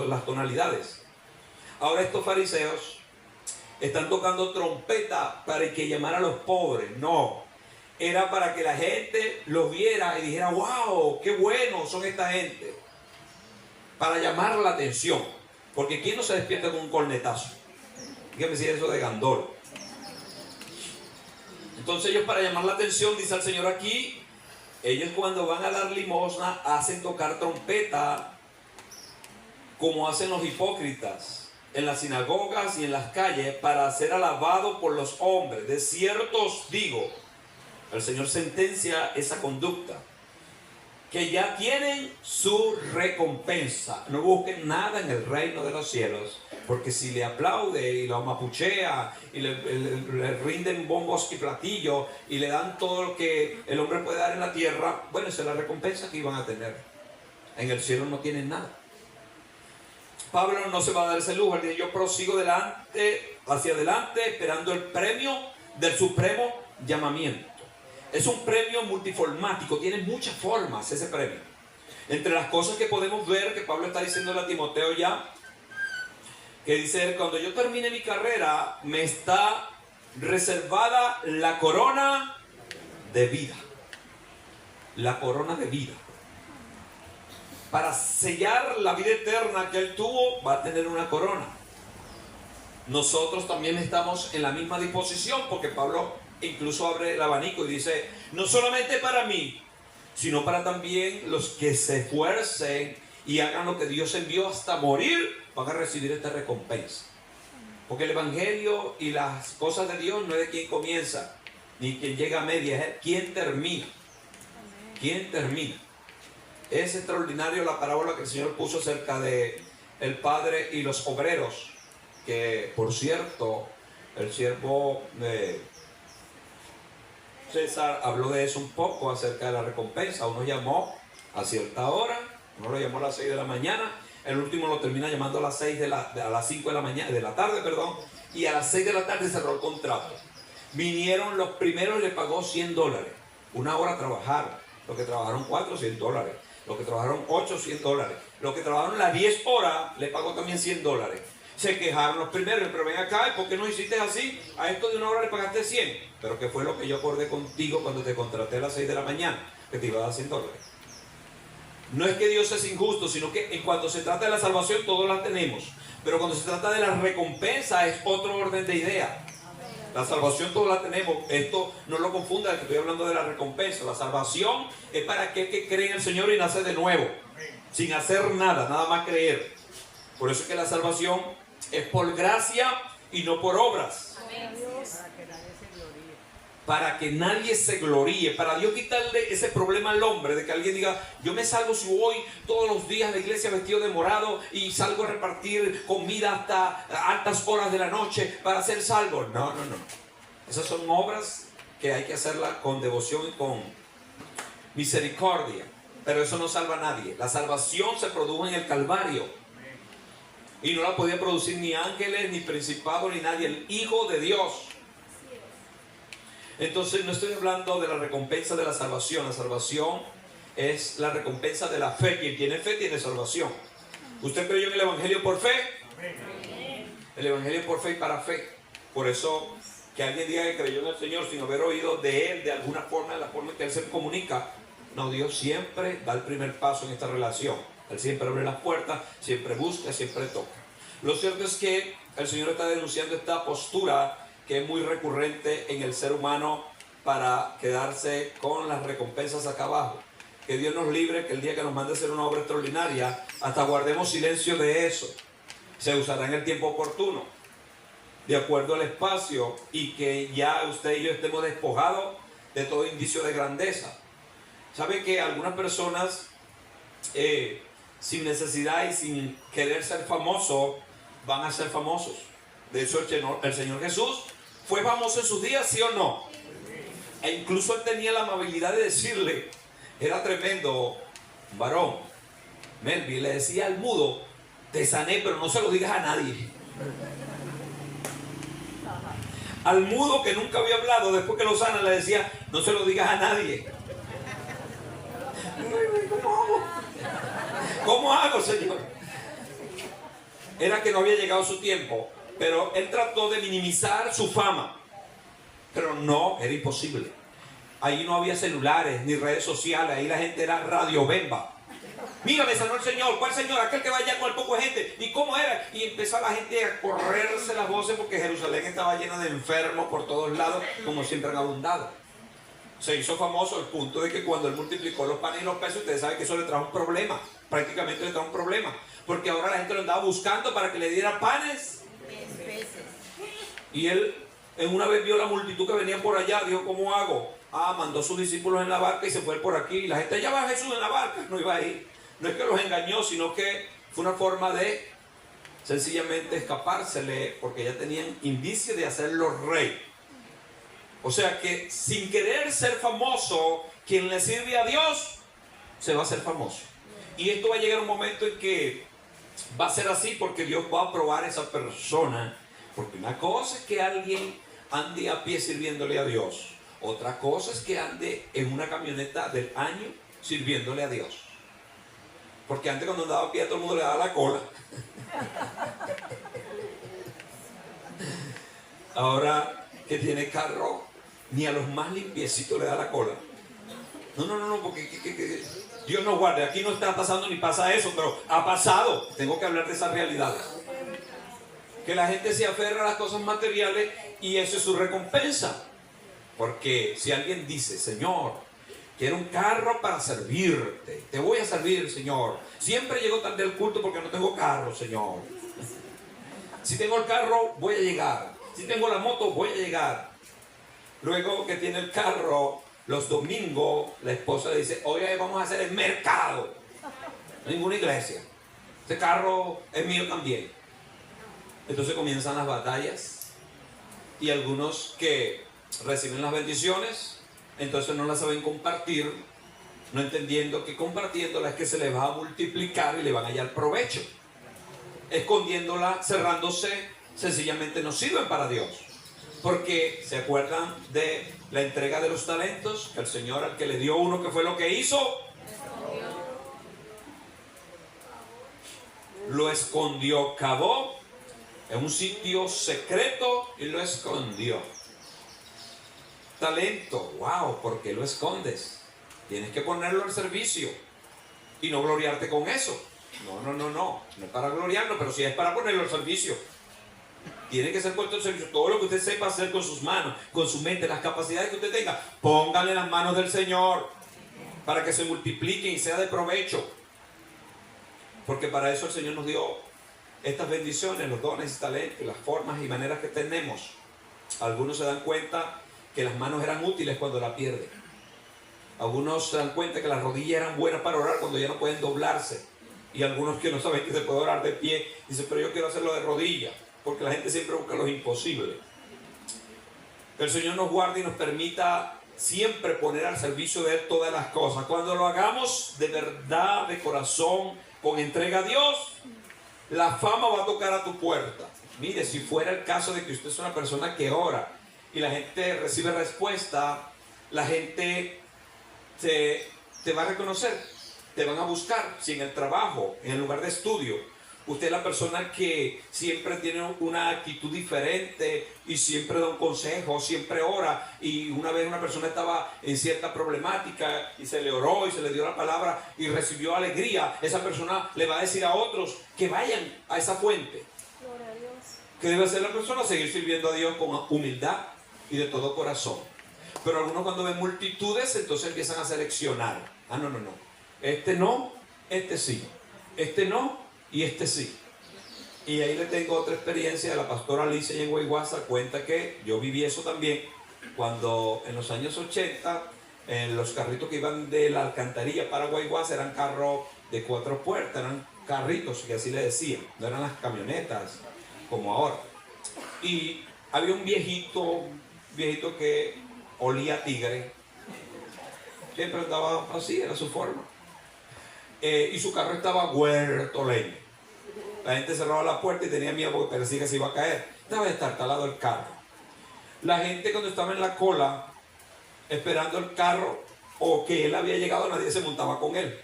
las tonalidades. Ahora estos fariseos están tocando trompeta para que llamara a los pobres. No, era para que la gente los viera y dijera, wow, qué buenos son esta gente. Para llamar la atención. Porque ¿quién no se despierta con un cornetazo? Dígame si es eso de Gandol. Entonces ellos, para llamar la atención, dice el Señor aquí, ellos cuando van a dar limosna hacen tocar trompeta como hacen los hipócritas en las sinagogas y en las calles para ser alabados por los hombres. De cierto os digo, el Señor sentencia esa conducta, que ya tienen su recompensa. No busquen nada en el reino de los cielos, porque si le aplaude y lo amapuchea y le rinden bombos y platillos y le dan todo lo que el hombre puede dar en la tierra, bueno, esa es la recompensa que iban a tener. En el cielo no tienen nada. Pablo no se va a dar ese lujo, él dice, yo prosigo hacia adelante esperando el premio del supremo llamamiento. Es un premio multiformático, tiene muchas formas ese premio. Entre las cosas que podemos ver, que Pablo está diciendo a Timoteo ya, que dice, cuando yo termine mi carrera, me está reservada la corona de vida. La corona de vida. Para sellar la vida eterna que él tuvo, va a tener una corona. Nosotros también estamos en la misma disposición, porque Pablo incluso abre el abanico y dice, no solamente para mí, sino para también los que se esfuercen y hagan lo que Dios envió hasta morir, van a recibir esta recompensa. Porque el evangelio y las cosas de Dios no es de quien comienza, ni quien llega a media, es quien termina. ¿Quién termina? Es extraordinario la parábola que el Señor puso acerca de el padre y los obreros, que por cierto, el siervo de César habló de eso un poco acerca de la recompensa. Uno llamó a cierta hora, uno lo llamó a las 6 de la mañana, el último lo termina llamando a las 5 de la mañana, de la tarde, perdón, y a las 6 de la tarde cerró el contrato. Vinieron los primeros y le pagó $100, una hora trabajaron. Los que trabajaron 4, $100. Los que trabajaron 8, $100. Los que trabajaron las 10 horas le pagó también $100. Se quejaron los primeros, pero ven acá, ¿y por qué no hiciste así? A esto de una hora le pagaste 100. Pero ¿qué fue lo que yo acordé contigo cuando te contraté a las 6 de la mañana? Que te iba a dar $100. No es que Dios es injusto, sino que en cuanto se trata de la salvación, todos la tenemos. Pero cuando se trata de la recompensa, es otro orden de idea. La salvación todos la tenemos. Esto no lo confunda, que estoy hablando de la recompensa. La salvación es para aquel que cree en el Señor y nace de nuevo, sin hacer nada, nada más creer. Por eso es que la salvación es por gracia y no por obras. Para que nadie se gloríe. Para Dios quitarle ese problema al hombre de que alguien diga, yo me salvo si voy todos los días a la iglesia vestido de morado y salgo a repartir comida hasta altas horas de la noche para ser salvo. No. Esas son obras que hay que hacerlas con devoción y con misericordia. Pero eso no salva a nadie. La salvación se produjo en el Calvario. Y no la podía producir ni ángeles, ni principados, ni nadie. El Hijo de Dios. Entonces no estoy hablando de la recompensa de la salvación. La salvación es la recompensa de la fe. Quien tiene fe tiene salvación. ¿Usted creyó en el Evangelio por fe? El Evangelio por fe y para fe. Por eso, que alguien diga que creyó en el Señor sin haber oído de Él de alguna forma, de la forma en que Él se comunica, no, Dios siempre da el primer paso en esta relación. Él siempre abre las puertas, siempre busca, siempre toca. Lo cierto es que el Señor está denunciando esta postura que es muy recurrente en el ser humano para quedarse con las recompensas acá abajo. Que Dios nos libre, que el día que nos mande a hacer una obra extraordinaria, hasta guardemos silencio de eso. Se usará en el tiempo oportuno, de acuerdo al espacio, y que ya usted y yo estemos despojados de todo indicio de grandeza. ¿Sabe que algunas personas, sin necesidad y sin querer ser famosos, van a ser famosos? De hecho, el Señor Jesús fue famoso en sus días, ¿sí o no? E incluso Él tenía la amabilidad de decirle, era tremendo, varón, Melvin, le decía al mudo, te sané, pero no se lo digas a nadie. Al mudo que nunca había hablado, después que lo sana, le decía, no se lo digas a nadie. ¿Cómo hago? ¿Cómo hago, Señor? Era que no había llegado su tiempo, pero Él trató de minimizar su fama. Pero no, era imposible. Ahí no había celulares ni redes sociales, ahí la gente era radio bemba. Mira, me sanó el Señor. ¿Cuál Señor? Aquel que vaya con el poco de gente. ¿Y cómo era? Y empezó la gente a correrse las voces porque Jerusalén estaba llena de enfermos por todos lados, como siempre han abundado. Se hizo famoso el punto de que cuando Él multiplicó los panes y los peces, ustedes saben que eso le trajo un problema. Prácticamente le trajo un problema. Porque ahora la gente lo andaba buscando para que le diera panes. Y Él en una vez vio la multitud que venía por allá, dijo, ¿cómo hago? Mandó a sus discípulos en la barca y se fue por aquí. Y la gente, ya va Jesús en la barca. No iba a ir. No es que los engañó, sino que fue una forma de sencillamente escapársele, porque ya tenían indicio de hacerlo rey. O sea que sin querer ser famoso, quien le sirve a Dios se va a hacer famoso. Y esto va a llegar un momento en que va a ser así, porque Dios va a probar a esa persona. Porque una cosa es que alguien ande a pie sirviéndole a Dios. Otra cosa es que ande en una camioneta del año sirviéndole a Dios. Porque antes, cuando andaba a pie, todo el mundo le daba la cola. Ahora que tiene carro, ni a los más limpiecitos le da la cola. No, porque Dios nos guarde. Aquí no está pasando ni pasa eso, pero ha pasado. Tengo que hablar de esas realidades. Que la gente se aferra a las cosas materiales y eso es su recompensa. Porque si alguien dice, Señor, quiero un carro para servirte, te voy a servir, Señor. Siempre llego tarde al culto porque no tengo carro, Señor. Si tengo el carro, voy a llegar. Si tengo la moto, voy a llegar. Luego que tiene el carro, los domingos, la esposa le dice, hoy vamos a hacer el mercado. No hay ninguna iglesia. Este carro es mío también. Entonces comienzan las batallas. Y algunos que reciben las bendiciones, entonces no las saben compartir, no entendiendo que compartiéndola es que se les va a multiplicar y le van a hallar provecho. Escondiéndola, cerrándose, sencillamente no sirven para Dios. Porque se acuerdan de la entrega de los talentos, que el Señor al que le dio uno, que fue lo que hizo, lo escondió, cavó en un sitio secreto y lo escondió. Talento, wow, ¿por qué lo escondes? Tienes que ponerlo al servicio y no gloriarte con eso. No es para gloriarlo, pero sí es para ponerlo al servicio. Tiene que ser puesto al servicio. Todo lo que usted sepa hacer con sus manos, con su mente, las capacidades que usted tenga, póngale en las manos del Señor para que se multipliquen y sea de provecho. Porque para eso el Señor nos dio estas bendiciones, los dones y talentos, las formas y maneras que tenemos. Algunos se dan cuenta que las manos eran útiles cuando la pierden. Algunos se dan cuenta que las rodillas eran buenas para orar cuando ya no pueden doblarse. Y algunos que no saben que se puede orar de pie, dicen, pero yo quiero hacerlo de rodillas, porque la gente siempre busca lo imposible. Que el Señor nos guarde y nos permita siempre poner al servicio de Él todas las cosas. Cuando lo hagamos de verdad, de corazón, con entrega a Dios, la fama va a tocar a tu puerta. Mire, si fuera el caso de que usted es una persona que ora y la gente recibe respuesta, la gente te va a reconocer, te van a buscar. Si en el trabajo, en el lugar de estudio, Usted es la persona que siempre tiene una actitud diferente y siempre da un consejo, siempre ora. Y una vez una persona estaba en cierta problemática y se le oró y se le dio la palabra y recibió alegría. Esa persona le va a decir a otros que vayan a esa fuente. Gloria a Dios. ¿Qué debe hacer la persona? Seguir sirviendo a Dios con humildad y de todo corazón. Pero algunos cuando ven multitudes, entonces empiezan a seleccionar. Ah, no. Este no, este sí. Este no. Y este sí. Y ahí le tengo otra experiencia de la pastora Alicia en Guayguasa. Cuenta que yo viví eso también cuando en los años 80 los carritos que iban de la alcantarilla para Guayguasa eran carros de 4 puertas, eran carritos, que así le decían, no eran las camionetas como ahora. Y había un viejito que olía a tigre, siempre andaba así, era su forma. Y su carro estaba huerto leño. La gente cerraba la puerta y tenía miedo porque parecía que se iba a caer. Estaba destartalado el carro. La gente cuando estaba en la cola esperando el carro o que él había llegado, nadie se montaba con él.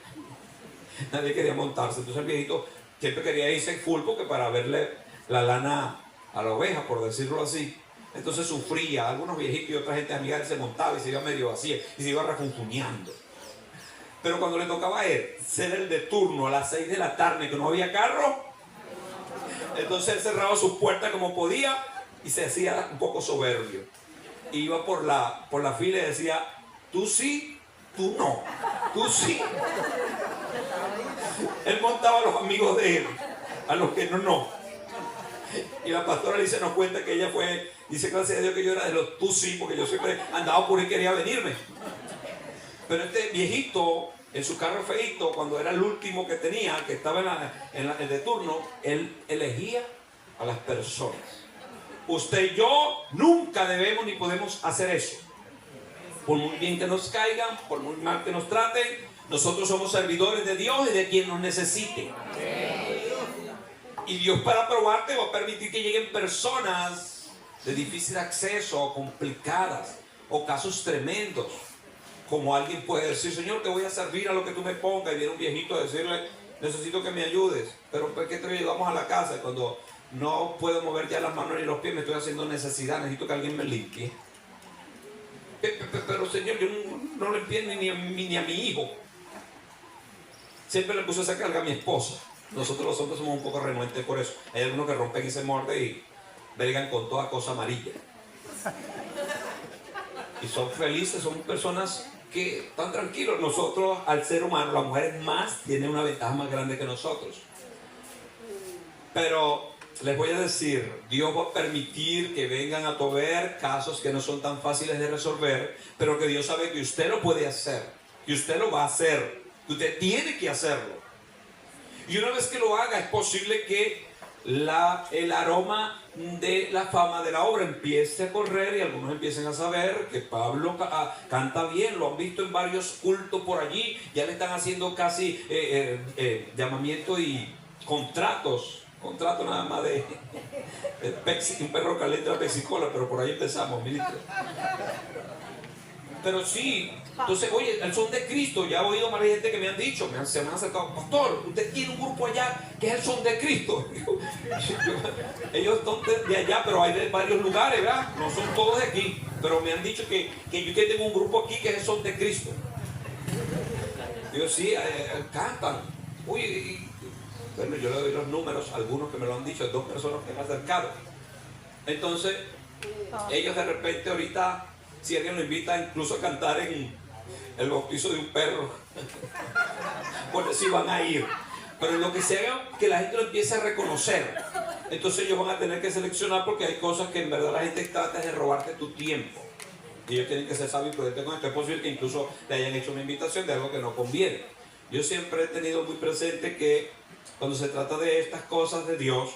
Nadie quería montarse. Entonces el viejito siempre quería irse full porque para verle la lana a la oveja, por decirlo así. Entonces sufría. Algunos viejitos y otra gente amiga se montaba y se iba medio vacía y se iba refunfuñando. Pero cuando le tocaba a él ser el de turno a las 6 de la tarde que no había carro, entonces él cerraba sus puertas como podía y se hacía un poco soberbio. Iba por la fila y decía, tú sí, tú no, tú sí. Él montaba a los amigos de él, a los que no. Y la pastora Alicia nos cuenta que ella fue, dice gracias a Dios que yo era de los tú sí, porque yo siempre andaba por ahí y quería venirme. Pero este viejito, en su carro feíto, cuando era el último que tenía, que estaba en el de turno, él elegía a las personas. Usted y yo nunca debemos ni podemos hacer eso. Por muy bien que nos caigan, por muy mal que nos traten, nosotros somos servidores de Dios y de quien nos necesite. Y Dios, para probarte, va a permitir que lleguen personas de difícil acceso, complicadas, o casos tremendos. Como alguien puede decir, Señor, te voy a servir a lo que tú me pongas. Y viene un viejito a decirle, necesito que me ayudes. Pero ¿por qué te llevamos a la casa? Cuando no puedo mover ya las manos ni los pies, me estoy haciendo necesidad, necesito que alguien me limpie. Pero Señor, yo no le limpié ni a mi hijo. Siempre le puse esa carga a mi esposa. Nosotros los hombres somos un poco renuentes por eso. Hay algunos que rompen y se muerden y bregan con toda cosa amarilla. Y son felices, son personas que están tranquilos. Nosotros, al ser humano, las mujeres más tienen una ventaja más grande que nosotros. Pero les voy a decir, Dios va a permitir que vengan a ver casos que no son tan fáciles de resolver, pero que Dios sabe que usted lo puede hacer, que usted lo va a hacer, que usted tiene que hacerlo. Y una vez que lo haga, es posible que el aroma de la fama de la obra empiece a correr y algunos empiecen a saber que Pablo canta bien. Lo han visto en varios cultos por allí, ya le están haciendo casi llamamiento y contrato nada más de un perro caliente a Pepsi-Cola, pero por ahí empezamos, ministro. Pero sí, entonces, oye, el son de Cristo, ya he oído más gente que me han dicho, se me han acercado, pastor, usted tiene un grupo allá que es el son de Cristo. Ellos son de allá, pero hay de varios lugares, ¿verdad? No son todos de aquí, pero me han dicho que yo tengo un grupo aquí que es el son de Cristo. Digo, sí, cantan. Uy, bueno, yo le doy los números, algunos que me lo han dicho, 2 personas que me han acercado. Entonces, ellos de repente ahorita, si alguien lo invita incluso a cantar en el bautizo de un perro, pues sí van a ir. Pero lo que sea que la gente lo empiece a reconocer, entonces ellos van a tener que seleccionar, porque hay cosas que en verdad la gente trata de robarte tu tiempo. Y ellos tienen que ser sabios y prudentes con esto. Es posible que incluso le hayan hecho una invitación de algo que no conviene. Yo siempre he tenido muy presente que cuando se trata de estas cosas de Dios,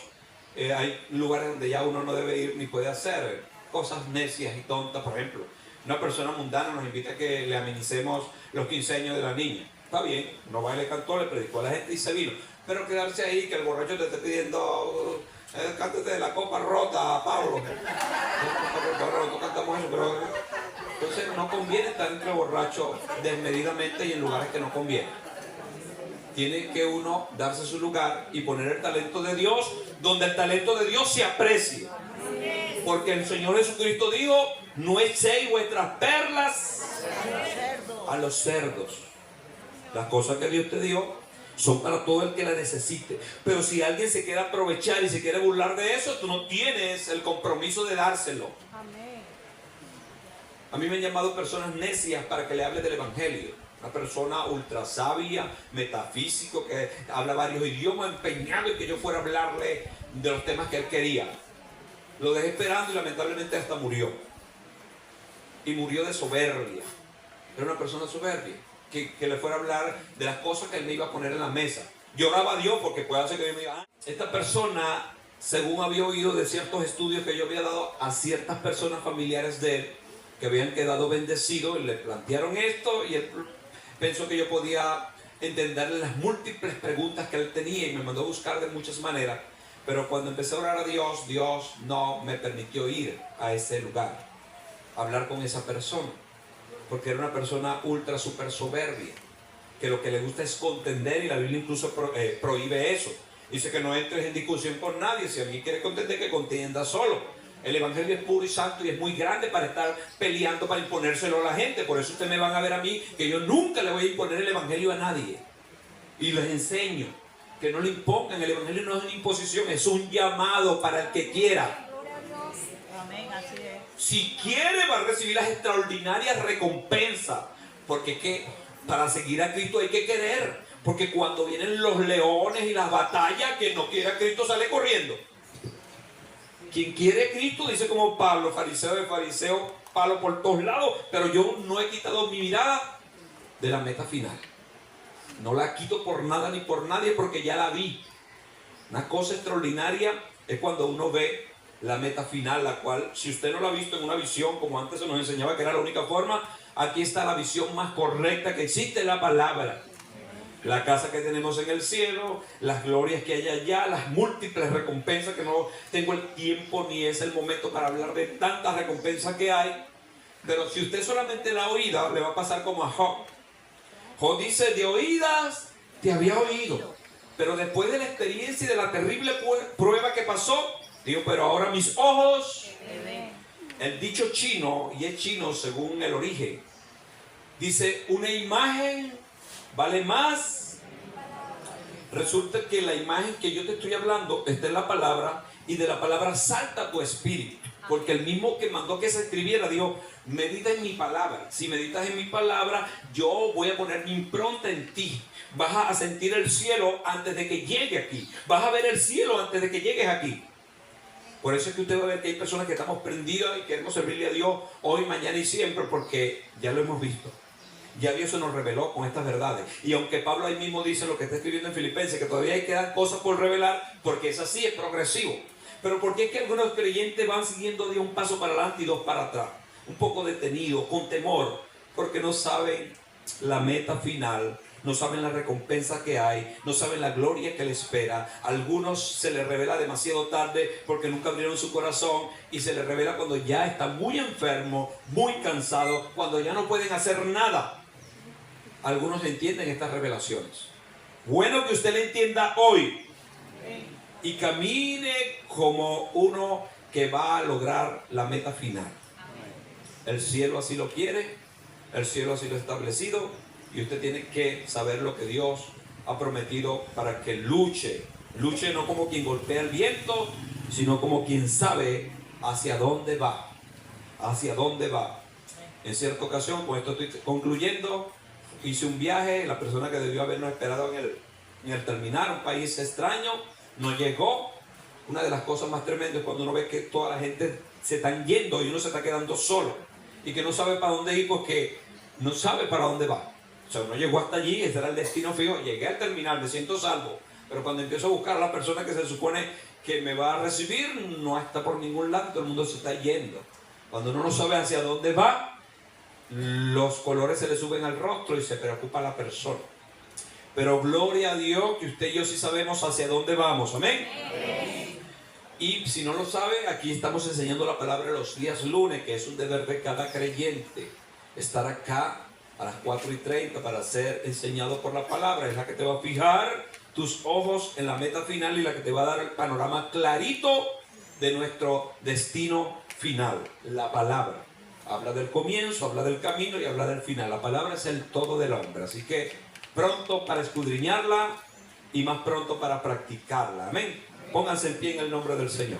hay lugares donde ya uno no debe ir ni puede hacer cosas necias y tontas. Por ejemplo, una persona mundana nos invita a que le amenicemos los 15 años de la niña. Está bien, no va y le cantó, le predicó a la gente y se vino. Pero quedarse ahí, que el borracho te esté pidiendo, cántate de la copa rota, Pablo. No cantamos eso, pero entonces no conviene estar entre borrachos desmedidamente y en lugares que no conviene. tiene que uno darse su lugar y poner el talento de Dios donde el talento de Dios se aprecie. Porque el Señor Jesucristo dijo: no echéis vuestras perlas a los cerdos. Las cosas que Dios te dio son para todo el que la necesite. Pero si alguien se quiere aprovechar y se quiere burlar de eso, tú no tienes el compromiso de dárselo. A mí me han llamado personas necias para que le hable del Evangelio. Una persona ultra sabia, metafísico, que habla varios idiomas, empeñado en que yo fuera a hablarle de los temas que él quería. Lo dejé esperando y lamentablemente hasta murió. Y murió de soberbia. Era una persona soberbia, que le fuera a hablar de las cosas que él me iba a poner en la mesa. Yo oraba a Dios porque puede hacer que yo me diga: esta persona, según había oído de ciertos estudios que yo había dado a ciertas personas familiares de él, que habían quedado bendecidos, y le plantearon esto, y él pensó que yo podía entenderle las múltiples preguntas que él tenía, y me mandó a buscar de muchas maneras. Pero cuando empecé a orar a Dios, Dios no me permitió ir a ese lugar, a hablar con esa persona, porque era una persona ultra super soberbia, que lo que le gusta es contender, y la Biblia incluso prohíbe eso. Dice que no entres en discusión con nadie. Si alguien quiere contender, que contienda solo. El Evangelio es puro y santo y es muy grande para estar peleando, para imponérselo a la gente. Por eso ustedes me van a ver a mí, que yo nunca le voy a imponer el Evangelio a nadie. Y les enseño que no le impongan. El Evangelio no es una imposición, es un llamado para el que quiera. Amén, así es. Si quiere, va a recibir las extraordinarias recompensas. Porque es que para seguir a Cristo hay que querer. Porque cuando vienen los leones y las batallas, quien no quiere a Cristo sale corriendo. Quien quiere a Cristo, dice como Pablo, fariseo de fariseo, palo por todos lados, pero yo no he quitado mi mirada de la meta final. No la quito por nada ni por nadie, porque ya la vi. Una cosa extraordinaria es cuando uno ve la meta final, la cual, si usted no la ha visto en una visión, como antes se nos enseñaba que era la única forma, aquí está la visión más correcta que existe, la palabra. La casa que tenemos en el cielo, las glorias que hay allá, las múltiples recompensas, que no tengo el tiempo ni es el momento para hablar de tantas recompensas que hay. Pero si usted solamente la ha oído, le va a pasar como a Job. Job dice: de oídas te había oído, pero después de la experiencia y de la terrible prueba que pasó, digo, pero ahora mis ojos. El dicho chino, y es chino según el origen, dice: una imagen vale más. Resulta que la imagen que yo te estoy hablando está en la palabra, y de la palabra salta tu espíritu. Porque el mismo que mandó que se escribiera dijo: medita en mi palabra. Si meditas en mi palabra, yo voy a poner mi impronta en ti. Vas a sentir el cielo antes de que llegue aquí. Vas a ver el cielo antes de que llegues aquí. Por eso es que usted va a ver que hay personas que estamos prendidas y queremos servirle a Dios hoy, mañana y siempre, porque ya lo hemos visto. Ya Dios se nos reveló con estas verdades. Y aunque Pablo ahí mismo dice lo que está escribiendo en Filipenses, que todavía hay que dar cosas por revelar, porque es así, es progresivo. Pero ¿por qué es que algunos creyentes van siguiendo de un paso para adelante y dos para atrás? Un poco detenidos, con temor, porque no saben la meta final, no saben la recompensa que hay, no saben la gloria que les espera. A algunos se les revela demasiado tarde porque nunca abrieron su corazón, y se les revela cuando ya están muy enfermos, muy cansados, cuando ya no pueden hacer nada. Algunos entienden estas revelaciones. Bueno que usted le entienda hoy y camine como uno que va a lograr la meta final. El cielo así lo quiere, el cielo así lo ha establecido, y usted tiene que saber lo que Dios ha prometido para que luche. Luche no como quien golpea el viento, sino como quien sabe hacia dónde va. Hacia dónde va. En cierta ocasión, con esto estoy concluyendo, hice un viaje. La persona que debió habernos esperado en el terminal, un país extraño, no llegó. Una de las cosas más tremendas es cuando uno ve que toda la gente se están yendo y uno se está quedando solo, y que no sabe para dónde ir porque no sabe para dónde va. O sea, uno llegó hasta allí, ese era el destino fijo. Llegué al terminal, me siento salvo, pero cuando empiezo a buscar a la persona que se supone que me va a recibir, no está por ningún lado, todo el mundo se está yendo. Cuando uno no sabe hacia dónde va, los colores se le suben al rostro y se preocupa la persona. Pero gloria a Dios que usted y yo sí sabemos hacia dónde vamos. Amén. Y si no lo sabe, aquí estamos enseñando la palabra los días lunes, que es un deber de cada creyente estar acá a las 4:30 para ser enseñado por la palabra. Es la que te va a fijar tus ojos en la meta final y la que te va a dar el panorama clarito de nuestro destino final. La palabra habla del comienzo, habla del camino y habla del final. La palabra es el todo del hombre, así que pronto para escudriñarla y más pronto para practicarla. Amén. Pónganse en pie en el nombre del Señor.